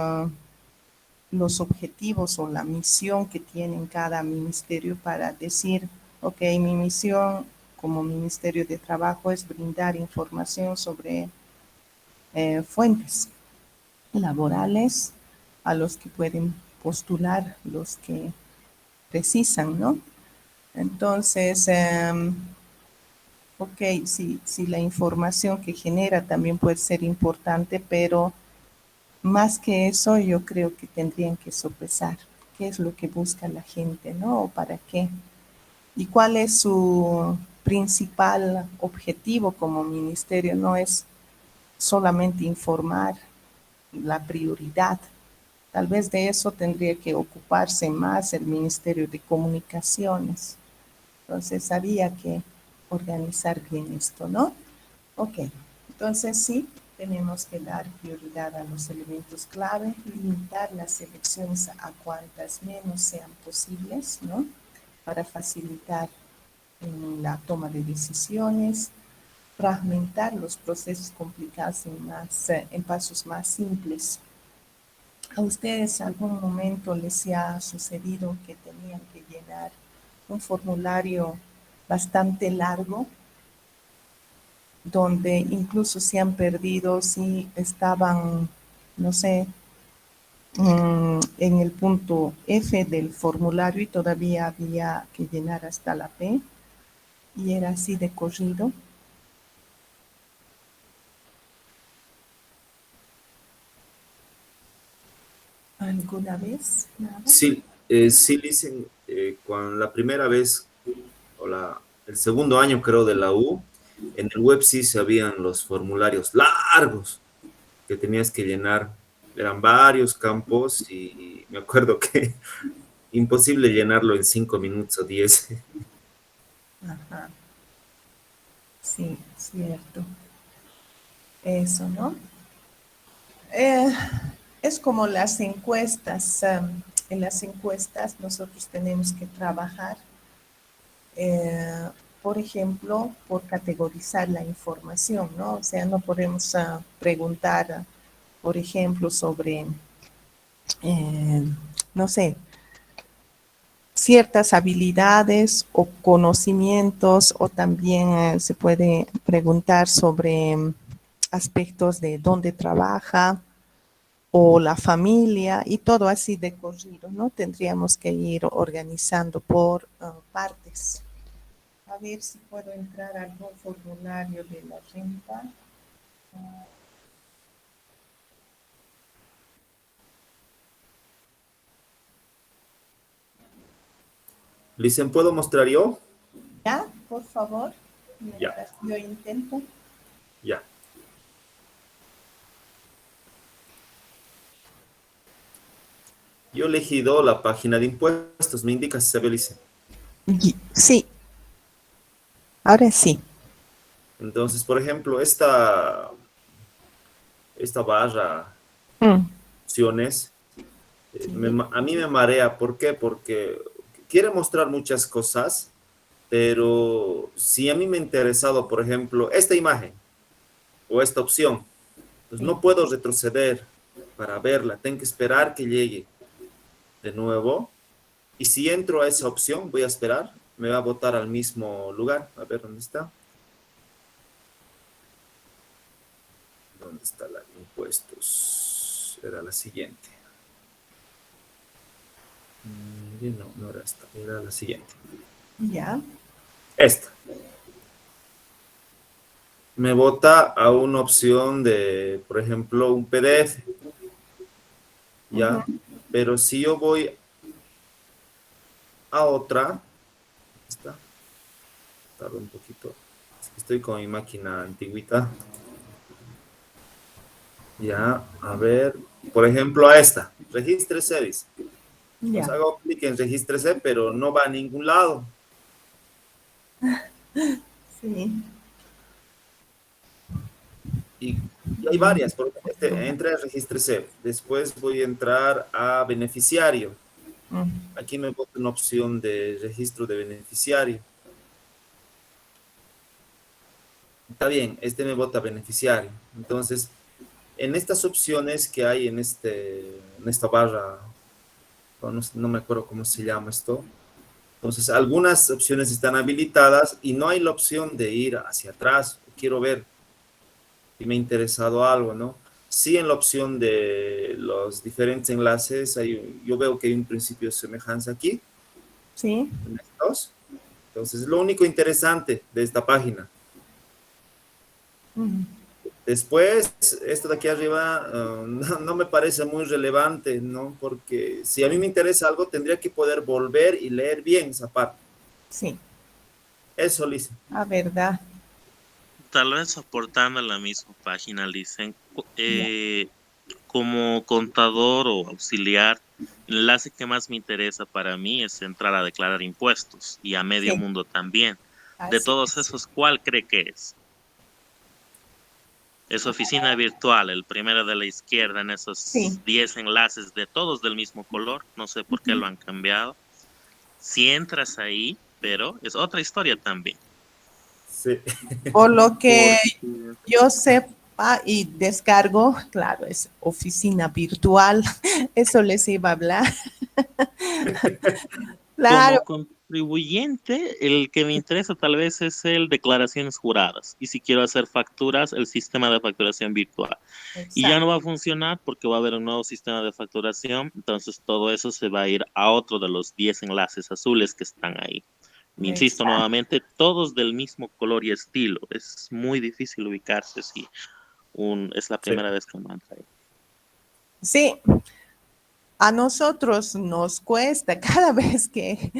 los objetivos o la misión que tienen cada ministerio para decir, ok, mi misión como Ministerio de Trabajo es brindar información sobre fuentes laborales a los que pueden postular, los que precisan, ¿no? Entonces, ok, si la información que genera también puede ser importante, pero más que eso, yo creo que tendrían que sopesar qué es lo que busca la gente, ¿no? ¿O para qué? ¿Y cuál es su principal objetivo como ministerio? No es solamente informar, la prioridad. Tal vez de eso tendría que ocuparse más el Ministerio de Comunicaciones. Entonces había que organizar bien esto, ¿no? Ok, entonces sí, tenemos que dar prioridad a los elementos clave, limitar las elecciones a cuantas menos sean posibles, ¿no? Para facilitar la toma de decisiones, fragmentar los procesos complicados en pasos más simples. ¿A ustedes algún momento les ha sucedido que tenían que llenar un formulario bastante largo, donde incluso se han perdido si estaban, no sé, en el punto F del formulario y todavía había que llenar hasta la P, y era así de corrido? ¿Alguna vez? Nada. Sí, sí, dicen, cuando la primera vez, o el segundo año creo de la U, en el web sí se habían los formularios largos que tenías que llenar. Eran varios campos y me acuerdo que imposible llenarlo en 5 minutos o 10. Ajá. Sí, cierto. Eso, ¿no? Eh, es como las encuestas. En las encuestas nosotros tenemos que trabajar, eh, por ejemplo, por categorizar la información, ¿no? O sea, no podemos preguntar, por ejemplo, sobre, eh, no sé, ciertas habilidades o conocimientos, o también se puede preguntar sobre aspectos de dónde trabaja o la familia y todo así de corrido, ¿no? Tendríamos que ir organizando por partes. A ver si puedo entrar a algún formulario de la renta. Dicen, ¿puedo mostrar yo? Ya, por favor, Ya, mientras yo intento. ya. Yo he elegido la página de impuestos. ¿Me indica si se ve, Lice? Sí, ahora sí. Entonces, por ejemplo, esta barra Mm, opciones, sí, a mí me marea. ¿Por qué? Porque quiere mostrar muchas cosas, pero si a mí me ha interesado, por ejemplo, esta imagen o esta opción, pues sí. no puedo retroceder para verla. Tengo que esperar que llegue de nuevo. Y si entro a esa opción, voy a esperar, me va a botar al mismo lugar. A ver, ¿dónde está? ¿Dónde está la de impuestos? Era la siguiente. No, no era esta, era la siguiente. Ya, Esta. Me bota a una opción de, por ejemplo, un PDF. ¿Ya? Pero si yo voy a otra, está, tarda un poquito. Estoy con mi máquina antigüita. Ya, a ver, por ejemplo, a esta, regístrese, dice. Entonces ya, hago clic en regístrese, pero no va a ningún lado. sí. Y hay varias, porque entré a regístrese. Después voy a entrar a beneficiario. Mm, Aquí me bota una opción de registro de beneficiario. Está bien, este me bota beneficiario. Entonces, en estas opciones que hay en esta barra, no me acuerdo cómo se llama esto. Entonces, algunas opciones están habilitadas y no hay la opción de ir hacia atrás. Quiero ver si me ha interesado algo, ¿no? Sí, en la opción de los diferentes enlaces, yo veo que hay un principio de semejanza aquí, sí. en estos. Entonces, lo único interesante de esta página. Mm, Después, esto de aquí arriba no me parece muy relevante, ¿no? Porque si a mí me interesa algo, tendría que poder volver y leer bien esa parte. Sí, Eso, Liz. verdad. Tal vez soportando la misma página, dicen, Ya. como contador o auxiliar, el enlace que más me interesa para mí es entrar a declarar impuestos y a medio Sí, mundo también. De así todos es. esos, ¿cuál cree que es? Es oficina virtual, el primero de la izquierda en Sí. esos 10 enlaces de todos del mismo color. No sé por qué lo han cambiado. Si entras ahí, pero es otra historia también. Sí. Por lo que Porque yo sepa y descargo, claro, es oficina virtual, eso les iba a hablar. Claro, como contribuyente, el que me interesa tal vez es el declaraciones juradas. Y si quiero hacer facturas, el sistema de facturación virtual. Y ya no exacto, va a funcionar porque va a haber un nuevo sistema de facturación. Entonces todo eso se va a ir a otro de los 10 enlaces azules que están ahí. Me insisto exacto. nuevamente, todos del mismo color y estilo. Es muy difícil ubicarse si es la Sí. primera vez que uno entra ahí. Sí, a nosotros nos cuesta cada vez que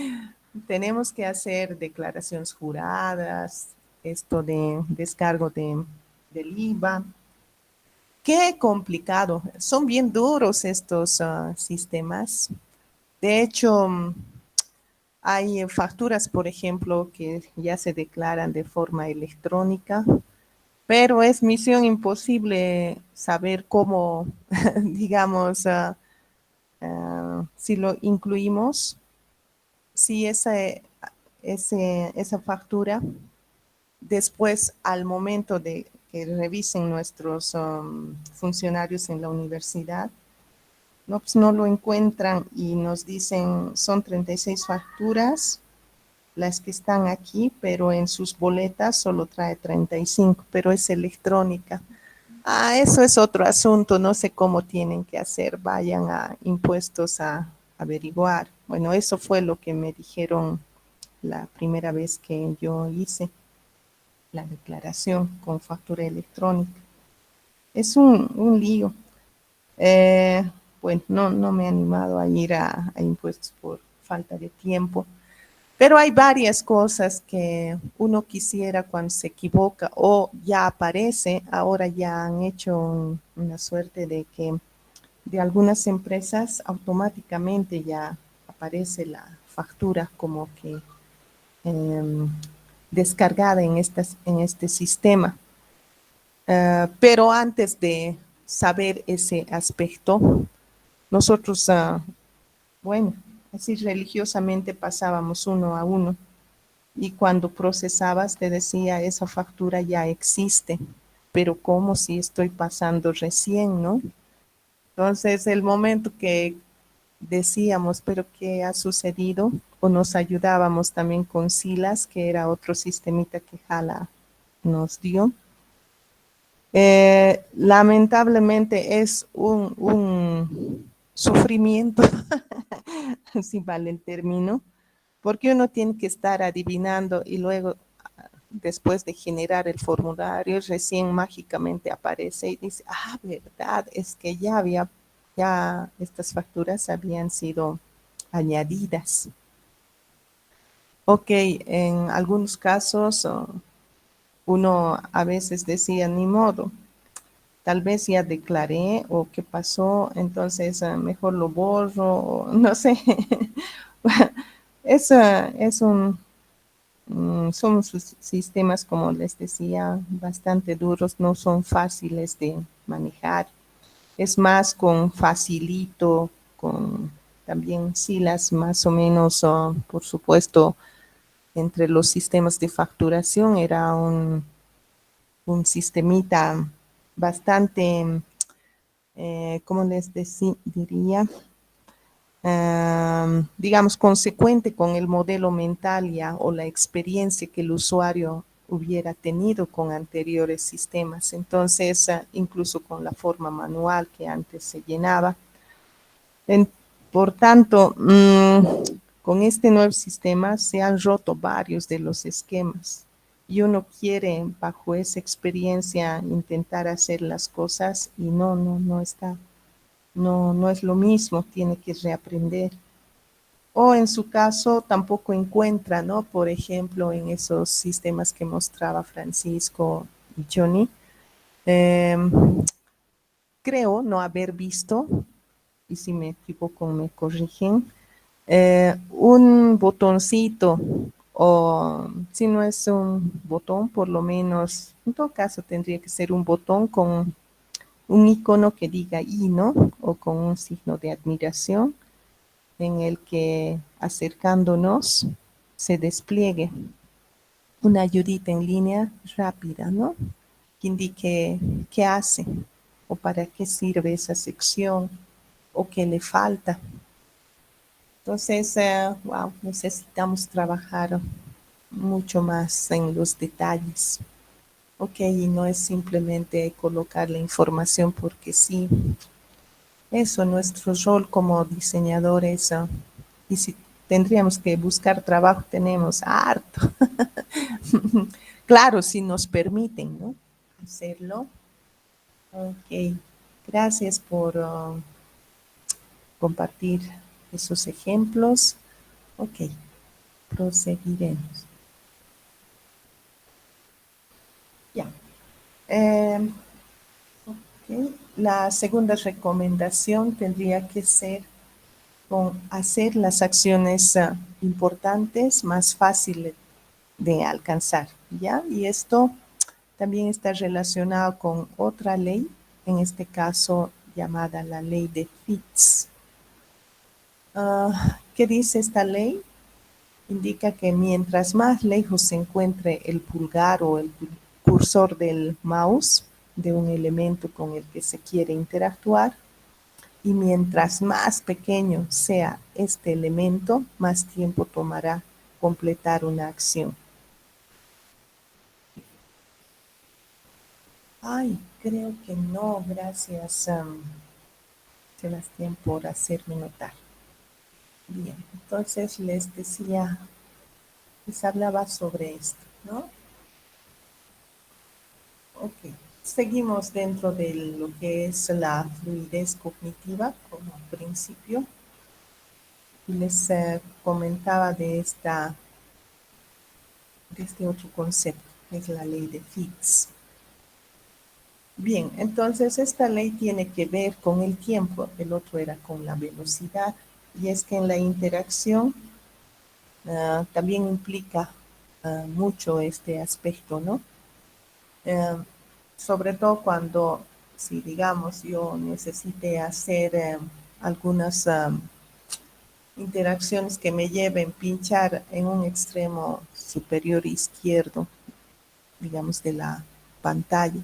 tenemos que hacer declaraciones juradas, esto de descargo del IVA. Qué complicado. Son bien duros estos sistemas. De hecho, hay facturas, por ejemplo, que ya se declaran de forma electrónica, pero es misión imposible saber cómo, digamos, si lo incluimos, si esa factura después al momento de que revisen nuestros funcionarios en la universidad, no, pues no lo encuentran y nos dicen son 36 facturas las que están aquí, pero en sus boletas solo trae 35, pero es electrónica. Ah, eso es otro asunto, no sé cómo tienen que hacer, vayan a impuestos a averiguar. Bueno, eso fue lo que me dijeron la primera vez que yo hice la declaración con factura electrónica. Es un lío. Eh, bueno, no me he animado a ir a impuestos por falta de tiempo, pero hay varias cosas que uno quisiera cuando se equivoca o ya aparece, ahora ya han hecho una suerte de que de algunas empresas automáticamente ya aparece la factura como que eh, descargada en este sistema. Pero antes de saber ese aspecto, nosotros, bueno, así religiosamente pasábamos uno a uno y cuando procesabas te decía, esa factura ya existe, pero ¿cómo si estoy pasando recién, no? Entonces, el momento que decíamos, pero ¿qué ha sucedido? O nos ayudábamos también con Silas, que era otro sistemita que Jala nos dio. Lamentablemente es un sufrimiento, si vale el término, porque uno tiene que estar adivinando y luego, después de generar el formulario, recién mágicamente aparece y dice, ah, verdad, es que ya estas facturas habían sido añadidas. Ok, en algunos casos uno a veces decía, ni modo, tal vez ya declaré o qué pasó, entonces mejor lo borro, o no sé. Es son sus sistemas, como les decía, bastante duros, no son fáciles de manejar. Es más con Facilito, con también Silas, más o menos, por supuesto, entre los sistemas de facturación era un sistemita bastante, ¿cómo diría? Digamos, consecuente con el modelo mental ya o la experiencia que el usuario hubiera tenido con anteriores sistemas. Entonces, incluso con la forma manual que antes se llenaba. En, por tanto, con este nuevo sistema se han roto varios de los esquemas. y uno quiere bajo esa experiencia intentar hacer las cosas y no está, no es lo mismo, tiene que reaprender. O en su caso tampoco encuentra, ¿no? Por ejemplo, en esos sistemas que mostraba Francisco y Johnny, em, creo no haber visto, y si me equivoco me corrigen, un botoncito o si no es un botón, por lo menos, en todo caso tendría que ser un botón con un icono que diga y, ¿no? O con un signo de admiración en el que acercándonos se despliegue una ayudita en línea rápida, ¿no? Que indique qué hace o para qué sirve esa sección o qué le falta. Entonces, wow, necesitamos trabajar mucho más en los detalles. Ok, y no es simplemente colocar la información porque sí. Eso, nuestro rol como diseñadores, y si tendríamos que buscar trabajo, tenemos harto. Claro, si nos permiten, ¿no? Hacerlo. Ok, gracias por compartir esos ejemplos. Ok, proseguiremos. Ya. Ok. La segunda recomendación tendría que ser con hacer las acciones importantes más fáciles de alcanzar, ¿ya? Y esto también está relacionado con otra ley, en este caso llamada la ley de Fitts. ¿Qué dice esta ley? Indica que mientras más lejos se encuentre el pulgar o el cursor del mouse de un elemento con el que se quiere interactuar, y mientras más pequeño sea este elemento, más tiempo tomará completar una acción. Ay, creo que no, gracias, Sebastián, por hacerme notar. Bien, entonces les decía, les hablaba sobre esto, ¿no? Ok, seguimos dentro de lo que es la fluidez cognitiva como principio. Y les comentaba de este otro concepto, que es la ley de Fitts. Bien, entonces esta ley tiene que ver con el tiempo, el otro era con la velocidad, y es que en la interacción también implica mucho este aspecto, ¿no? Eh, Sobre todo cuando, si digamos, yo necesite hacer algunas interacciones que me lleven pinchar en un extremo superior izquierdo, digamos, de la pantalla,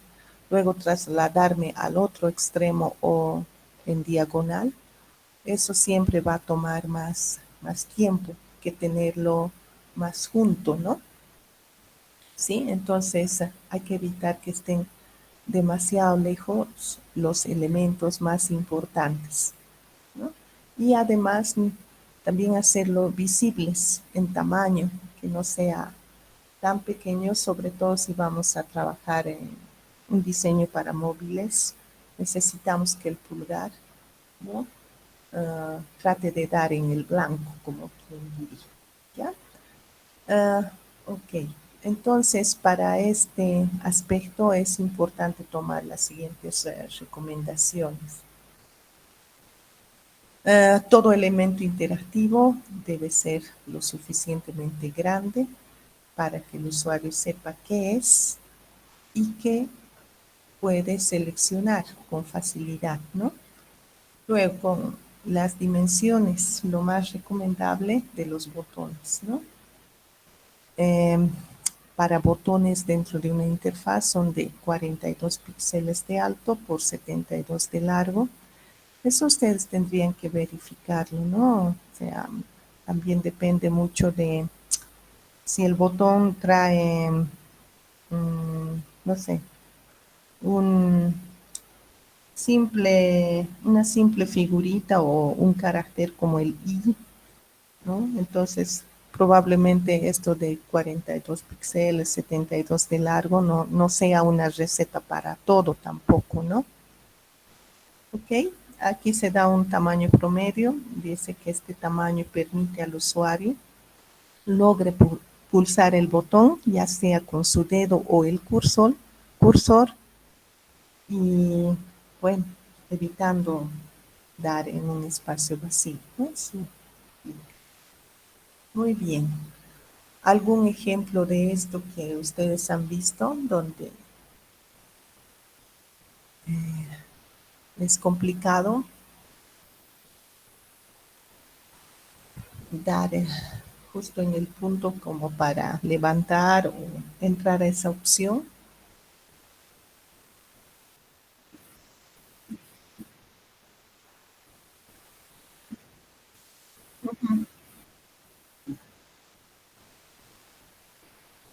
luego trasladarme al otro extremo o en diagonal, eso siempre va a tomar más tiempo que tenerlo más junto, ¿no? ¿Sí? Entonces hay que evitar que estén demasiado lejos los elementos más importantes, ¿no? Y además también hacerlo visibles en tamaño, que no sea tan pequeño, sobre todo si vamos a trabajar en un diseño para móviles, necesitamos que el pulgar, ¿no? Trate de dar en el blanco, como quien diría, ¿ya? Ok, entonces para este aspecto es importante tomar las siguientes recomendaciones. Todo elemento interactivo debe ser lo suficientemente grande para que el usuario sepa qué es y qué puede seleccionar con facilidad, ¿no? Luego, con las dimensiones, lo más recomendable de los botones, ¿no? Para botones dentro de una interfaz son de 42 píxeles de alto por 72 de largo. Eso ustedes tendrían que verificarlo, ¿no? O sea, también depende mucho de si el botón trae, no sé, un una simple figurita o un carácter como el I, ¿no? Entonces probablemente esto de 42 píxeles, 72 de largo, no sea una receta para todo tampoco, ¿no? Ok, aquí se da un tamaño promedio, dice que este tamaño permite al usuario logre pulsar el botón, ya sea con su dedo o el cursor y bueno, evitando dar en un espacio vacío, ¿no? Sí. Muy bien. ¿Algún ejemplo de esto que ustedes han visto donde es complicado dar justo en el punto como para levantar o entrar a esa opción?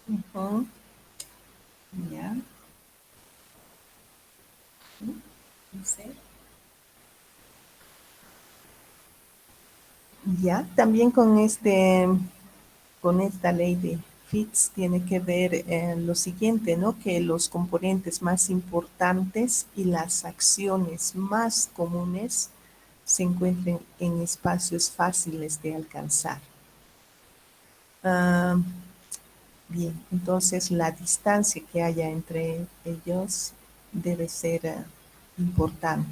Ujú. Ya. No sé. Ya, también con esta ley de Fitts tiene que ver lo siguiente, ¿no? Que los componentes más importantes y las acciones más comunes se encuentren en espacios fáciles de alcanzar. Ah, bien, entonces la distancia que haya entre ellos debe ser importante.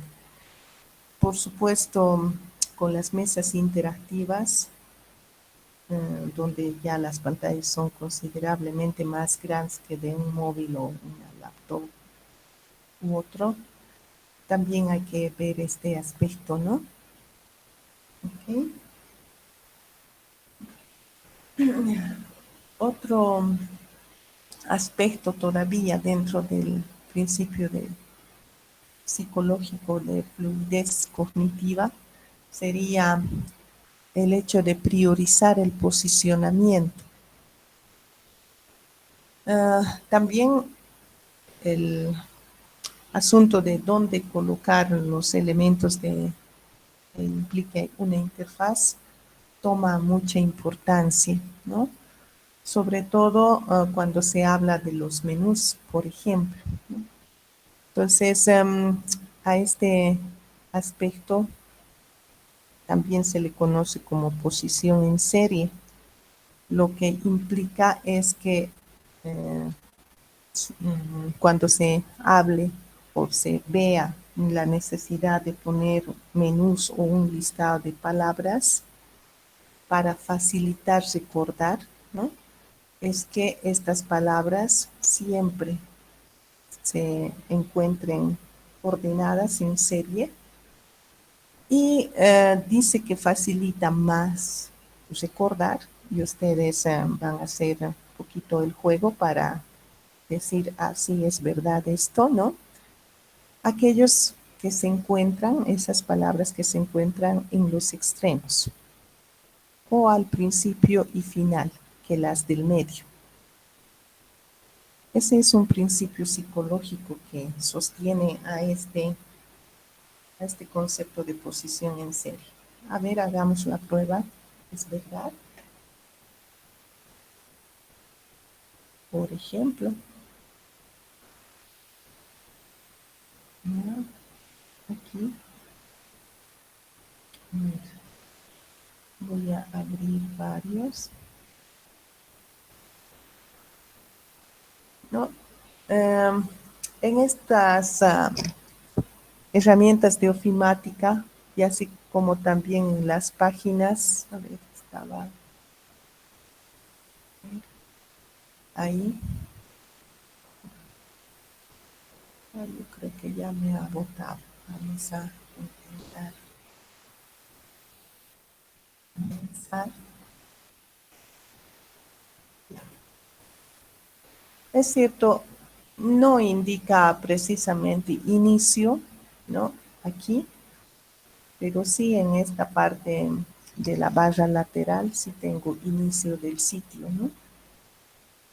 Por supuesto, con las mesas interactivas, donde ya las pantallas son considerablemente más grandes que de un móvil o una laptop u otro, también hay que ver este aspecto, ¿no? Ok. Otro aspecto todavía dentro del principio psicológico de fluidez cognitiva sería el hecho de priorizar el posicionamiento. También el asunto de dónde colocar los elementos que implique una interfaz toma mucha importancia, ¿no? Sobre todo cuando se habla de los menús, por ejemplo, ¿no? Entonces, a este aspecto también se le conoce como posición en serie, lo que implica es que eh, cuando se hable o se vea la necesidad de poner menús o un listado de palabras para facilitar recordar, ¿no? Es que estas palabras siempre se encuentren ordenadas en serie y dice que facilita más recordar y ustedes van a hacer un poquito el juego para decir, así es verdad esto, ¿no? Aquellos que se encuentran, esas palabras que se encuentran en los extremos o al principio y final, que las del medio. Ese es un principio psicológico que sostiene a este concepto de posición en serie. A ver, hagamos la prueba. ¿Es verdad? Por ejemplo, ¿no? Aquí voy a abrir varios, ¿no? En estas herramientas de ofimática y así como también en las páginas, a ver, estaba ahí. Yo creo que ya me ha botado. Vamos a intentar empezar. Es cierto, no indica precisamente inicio, ¿no? Aquí, pero sí en esta parte de la barra lateral sí tengo inicio del sitio, ¿no?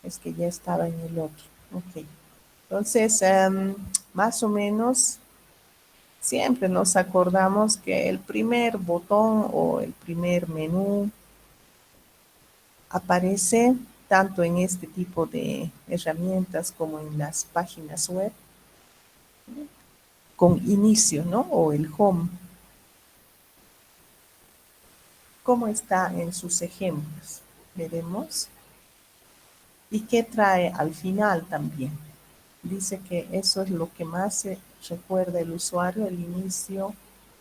Es que ya estaba en el otro. Ok. Entonces, más o menos, siempre nos acordamos que el primer botón o el primer menú aparece tanto en este tipo de herramientas como en las páginas web con inicio, ¿no? O el home. ¿Cómo está en sus ejemplos? Veremos. ¿Y qué trae al final también? Dice que eso es lo que más se recuerda el usuario, el inicio,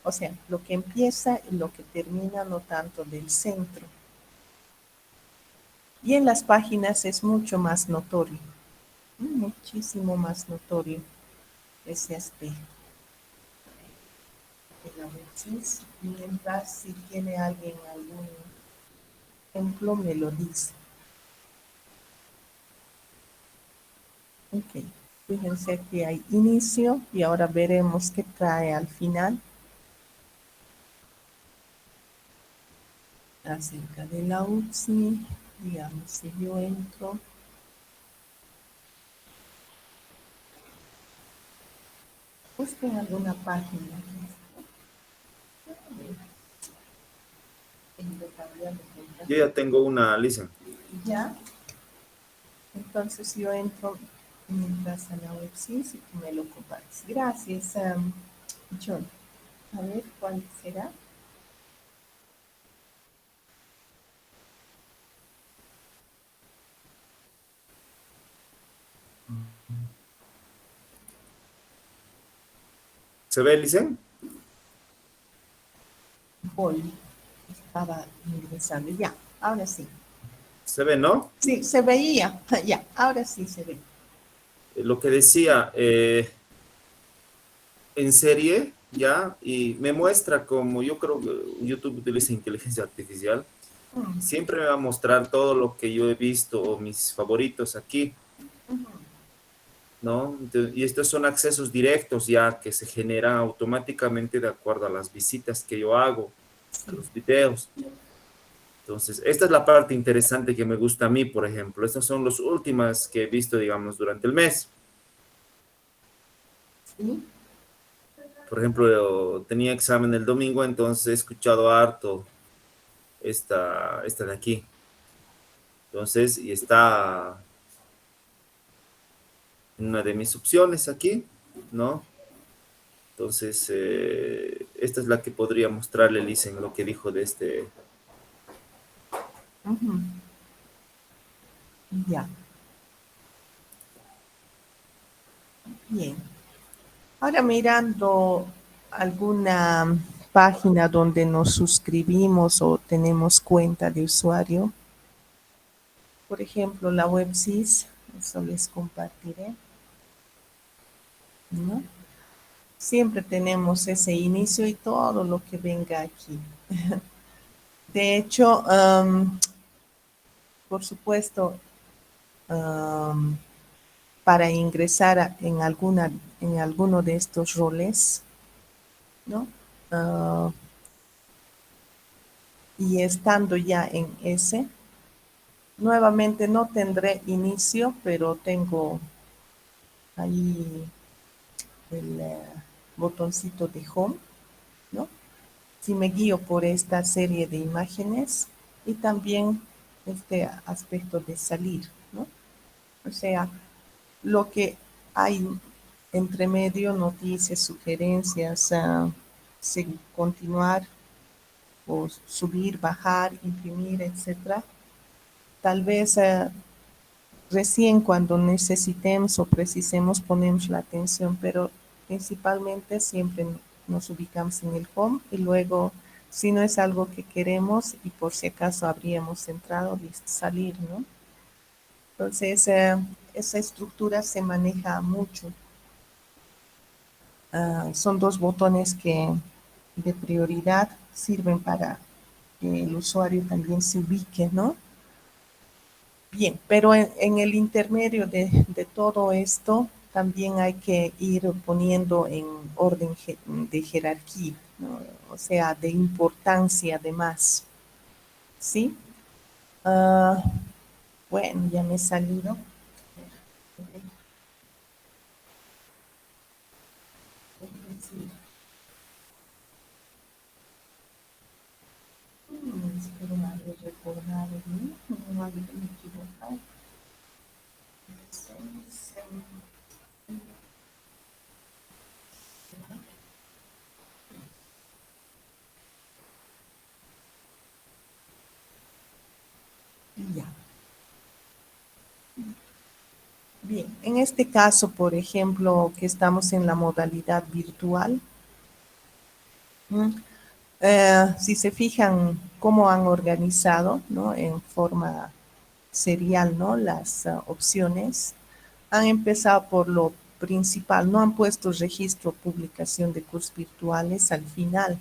o sea, lo que empieza y lo que termina, no tanto del centro. Y en las páginas es mucho más notorio, muchísimo más notorio ese aspecto. Mientras si tiene alguien algún ejemplo, me lo dice. Ok, fíjense que hay inicio y ahora veremos qué trae al final. Acerca de la UCI, digamos, si yo entro, busquen alguna página. Yo ya tengo una, listen. Ya, entonces yo entro mientras a la web, sí, si tú me lo compartes. Gracias, John. A ver, ¿cuál será? ¿Se ve, listen? Voy, estaba ingresando. Ya, ahora sí. ¿Se ve, no? Sí, se veía. Ya, ahora sí se ve. Lo que decía, en serie, ya, y me muestra como yo creo que YouTube utiliza inteligencia artificial, Mm, siempre me va a mostrar todo lo que yo he visto o mis favoritos aquí, ¿no? Y estos son accesos directos ya que se generan automáticamente de acuerdo a las visitas que yo hago, a sí, los videos. Entonces, esta es la parte interesante que me gusta a mí, por ejemplo. Estas son las últimas que he visto, digamos, durante el mes. sí. Por ejemplo, yo tenía examen el domingo, entonces he escuchado harto esta de aquí. Entonces, y está en una de mis opciones aquí, ¿no? Entonces, esta es la que podría mostrarle, Lisen, lo que dijo de este. Ujú, ya, bien. Ahora mirando alguna página donde nos suscribimos o tenemos cuenta de usuario, por ejemplo, la WebSys, eso les compartiré, ¿no? Siempre tenemos ese inicio y todo lo que venga aquí. De hecho, por supuesto, am, para ingresar en alguno de estos roles, ¿no? Ah, y estando ya en ese, nuevamente no tendré inicio, pero tengo ahí el botoncito de home, ¿no? Si me guío por esta serie de imágenes y también este aspecto de salir, ¿no? O sea, lo que hay entre medio, noticias, sugerencias, continuar o subir, bajar, imprimir, etcétera. Tal vez recién cuando necesitemos o precisemos ponemos la atención, pero principalmente siempre nos ubicamos en el home y luego si no es algo que queremos y por si acaso habríamos entrado, listo, salir, ¿no? Entonces, esa estructura se maneja mucho. Son dos botones que de prioridad sirven para que el usuario también se ubique, ¿no? Bien, pero en el intermedio de todo esto también hay que ir poniendo en orden de jerarquía, ¿no? O sea, de importancia además, ¿sí? Ah, bueno, ya me he salido. Espero haber recordado bien. No Bien, en este caso, por ejemplo, que estamos en la modalidad virtual, si se fijan cómo han organizado, ¿no? En forma serial, ¿no? Las opciones, han empezado por lo principal, no han puesto registro, publicación de cursos virtuales al final.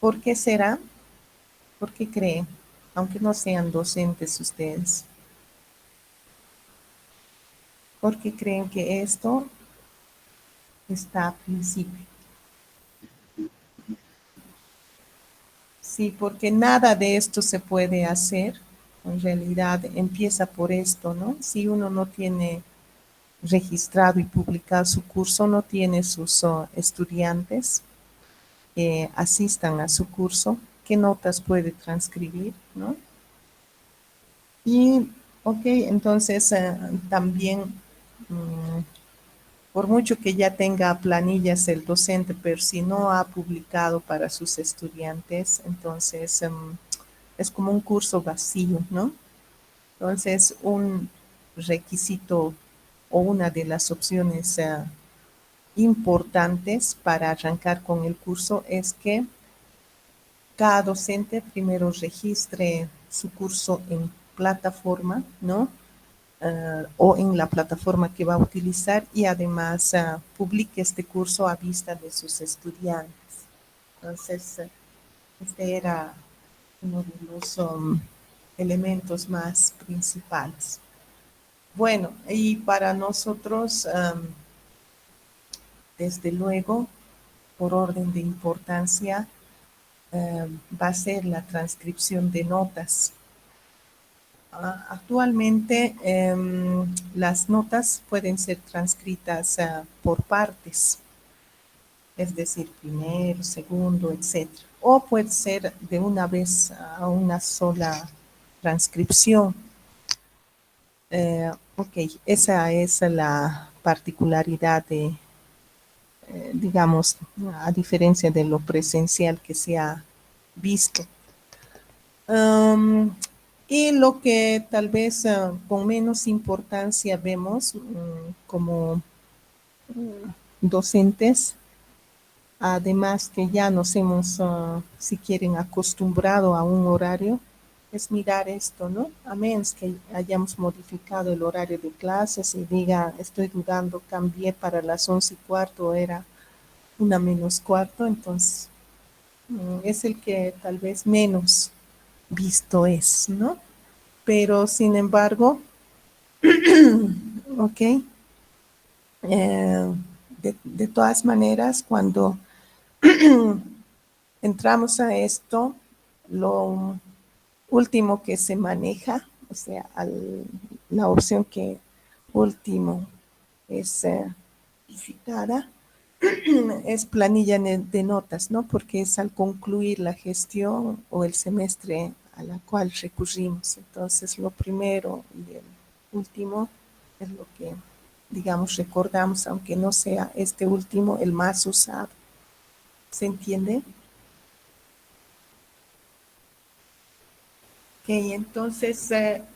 ¿Por qué será? ¿Por qué creen? Aunque no sean docentes ustedes. ¿Por qué creen que esto está a principio? Sí, porque nada de esto se puede hacer. En realidad empieza por esto, ¿no? Si uno no tiene registrado y publicado su curso, no tiene sus estudiantes que asistan a su curso, ¿qué notas puede transcribir, no? Y, ok, entonces también, por mucho que ya tenga planillas el docente, pero si no ha publicado para sus estudiantes, entonces es como un curso vacío, ¿no? Entonces, un requisito o una de las opciones importantes para arrancar con el curso es que cada docente primero registre su curso en plataforma, ¿no? O en la plataforma que va a utilizar y además publique este curso a vista de sus estudiantes. Entonces, este era uno de los elementos más principales. Bueno, y para nosotros, desde luego, por orden de importancia, va a ser la transcripción de notas. Actualmente las notas pueden ser transcritas por partes, es decir, primero, segundo, etc. O puede ser de una vez a una sola transcripción. Ok, esa es la particularidad de, digamos, a diferencia de lo presencial que se ha visto. Y lo que tal vez con menos importancia vemos como docentes, además que ya nos hemos, si quieren, acostumbrado a un horario, es mirar esto, ¿no? A menos que hayamos modificado el horario de clases y diga, estoy dudando, cambié para las 11:15, era 1:45, entonces es el que tal vez menos visto es, ¿no? Pero sin embargo, ok, de todas maneras, cuando entramos a esto, lo último que se maneja, o sea, la opción que último es visitada, es planilla de notas, ¿no? Porque es al concluir la gestión o el semestre a la cual recurrimos. Entonces, lo primero y el último es lo que, digamos, recordamos, aunque no sea este último el más usado. ¿Se entiende? Ok, entonces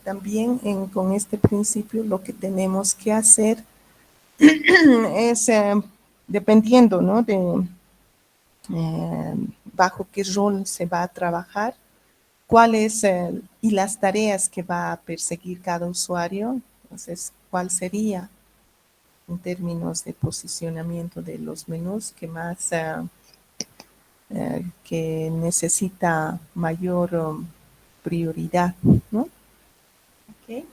también con este principio lo que tenemos que hacer es, dependiendo, ¿no? De bajo qué rol se va a trabajar, cuáles y las tareas que va a perseguir cada usuario. Entonces, ¿cuál sería en términos de posicionamiento de los menús que más que necesita mayor prioridad, ¿no? Ok.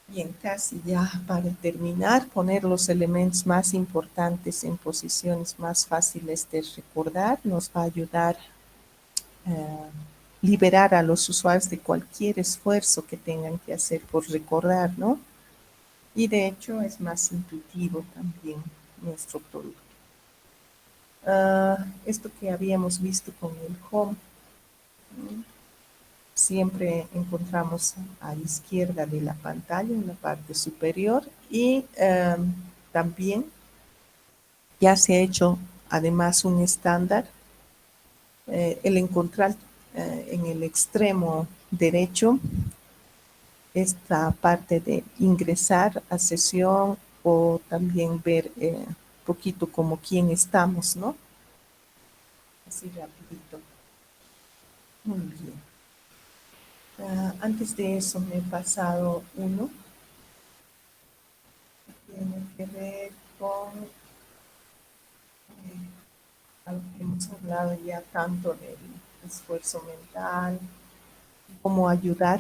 Bien, casi ya para terminar, poner los elementos más importantes en posiciones más fáciles de recordar nos va a ayudar a liberar a los usuarios de cualquier esfuerzo que tengan que hacer por recordar, ¿no? Y de hecho es más intuitivo también nuestro producto. Esto que habíamos visto con el home, siempre encontramos a la izquierda de la pantalla, en la parte superior, y también ya se ha hecho además un estándar, el encontrar en el extremo derecho esta parte de ingresar a sesión o también ver poquito como quién estamos, ¿no? Así rapidito. Muy bien. Antes de eso me he pasado uno que tiene que ver con algo que hemos hablado ya tanto del esfuerzo mental, cómo ayudar.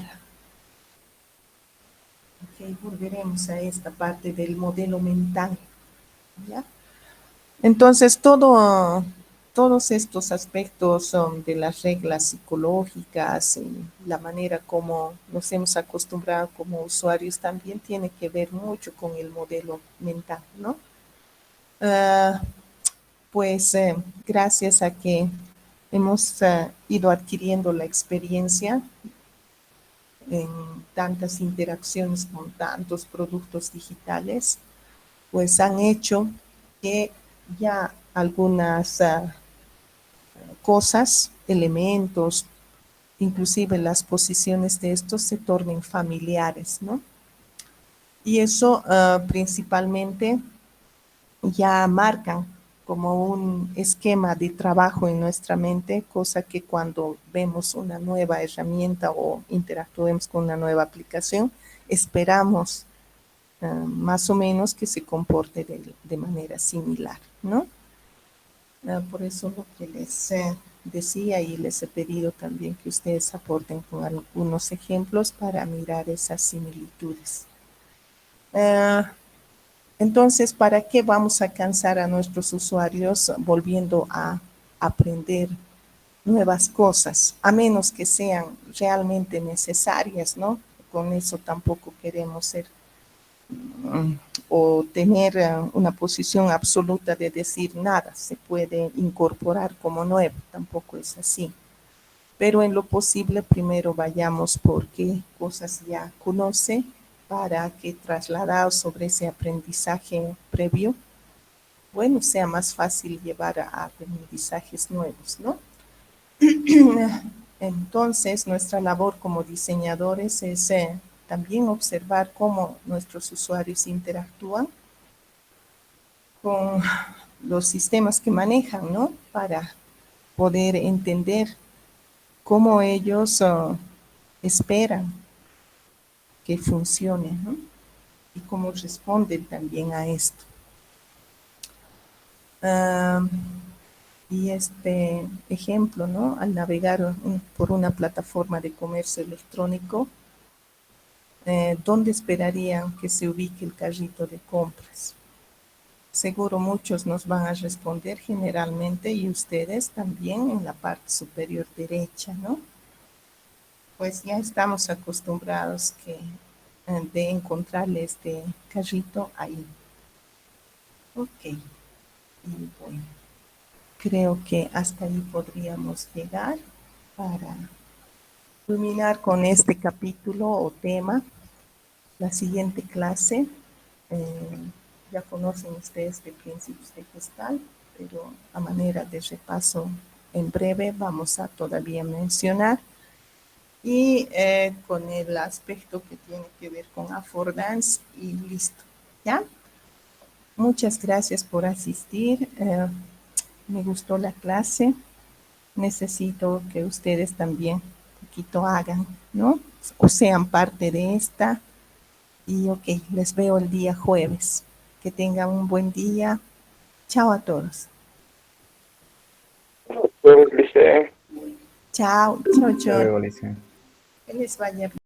Ok, volveremos a esta parte del modelo mental, ¿ya? Entonces, todos estos aspectos de las reglas psicológicas y la manera como nos hemos acostumbrado como usuarios también tiene que ver mucho con el modelo mental, ¿no? Pues gracias a que hemos ido adquiriendo la experiencia en tantas interacciones con tantos productos digitales, pues han hecho que ya algunas cosas, elementos, inclusive las posiciones de estos se tornen familiares, ¿no? Y eso principalmente ya marcan como un esquema de trabajo en nuestra mente, cosa que cuando vemos una nueva herramienta o interactuemos con una nueva aplicación, esperamos más o menos que se comporte de manera similar, ¿no? Por eso lo que les decía y les he pedido también que ustedes aporten con algunos ejemplos para mirar esas similitudes. Entonces, ¿para qué vamos a cansar a nuestros usuarios volviendo a aprender nuevas cosas? A menos que sean realmente necesarias, ¿no? Con eso tampoco queremos ser o tener una posición absoluta de decir nada se puede incorporar como nuevo, tampoco es así. Pero en lo posible primero vayamos por qué cosas ya conoce para que trasladados sobre ese aprendizaje previo, bueno, sea más fácil llevar a aprendizajes nuevos, ¿no? Entonces, nuestra labor como diseñadores es también observar cómo nuestros usuarios interactúan con los sistemas que manejan, ¿no? Para poder entender cómo ellos esperan que funcione, ¿no? Y cómo responden también a esto. Y este ejemplo, ¿no? Al navegar por una plataforma de comercio electrónico, ¿dónde esperarían que se ubique el carrito de compras? Seguro muchos nos van a responder generalmente y ustedes también en la parte superior derecha, ¿no? Pues ya estamos acostumbrados de encontrarle este carrito ahí. Ok, y bueno, creo que hasta ahí podríamos llegar para culminar con este capítulo o tema. La siguiente clase, ya conocen ustedes de principios de Gestalt, pero a manera de repaso en breve vamos a todavía mencionar y con el aspecto que tiene que ver con affordance y listo, ¿ya? Muchas gracias por asistir, me gustó la clase, necesito que ustedes también un poquito hagan, ¿no? O sean parte de esta y ok, les veo el día jueves. Que tengan un buen día. Chao a todos. Nos vemos, Lice. Chao, chao, Hasta chao. luego, Alicia. Que les vaya bien.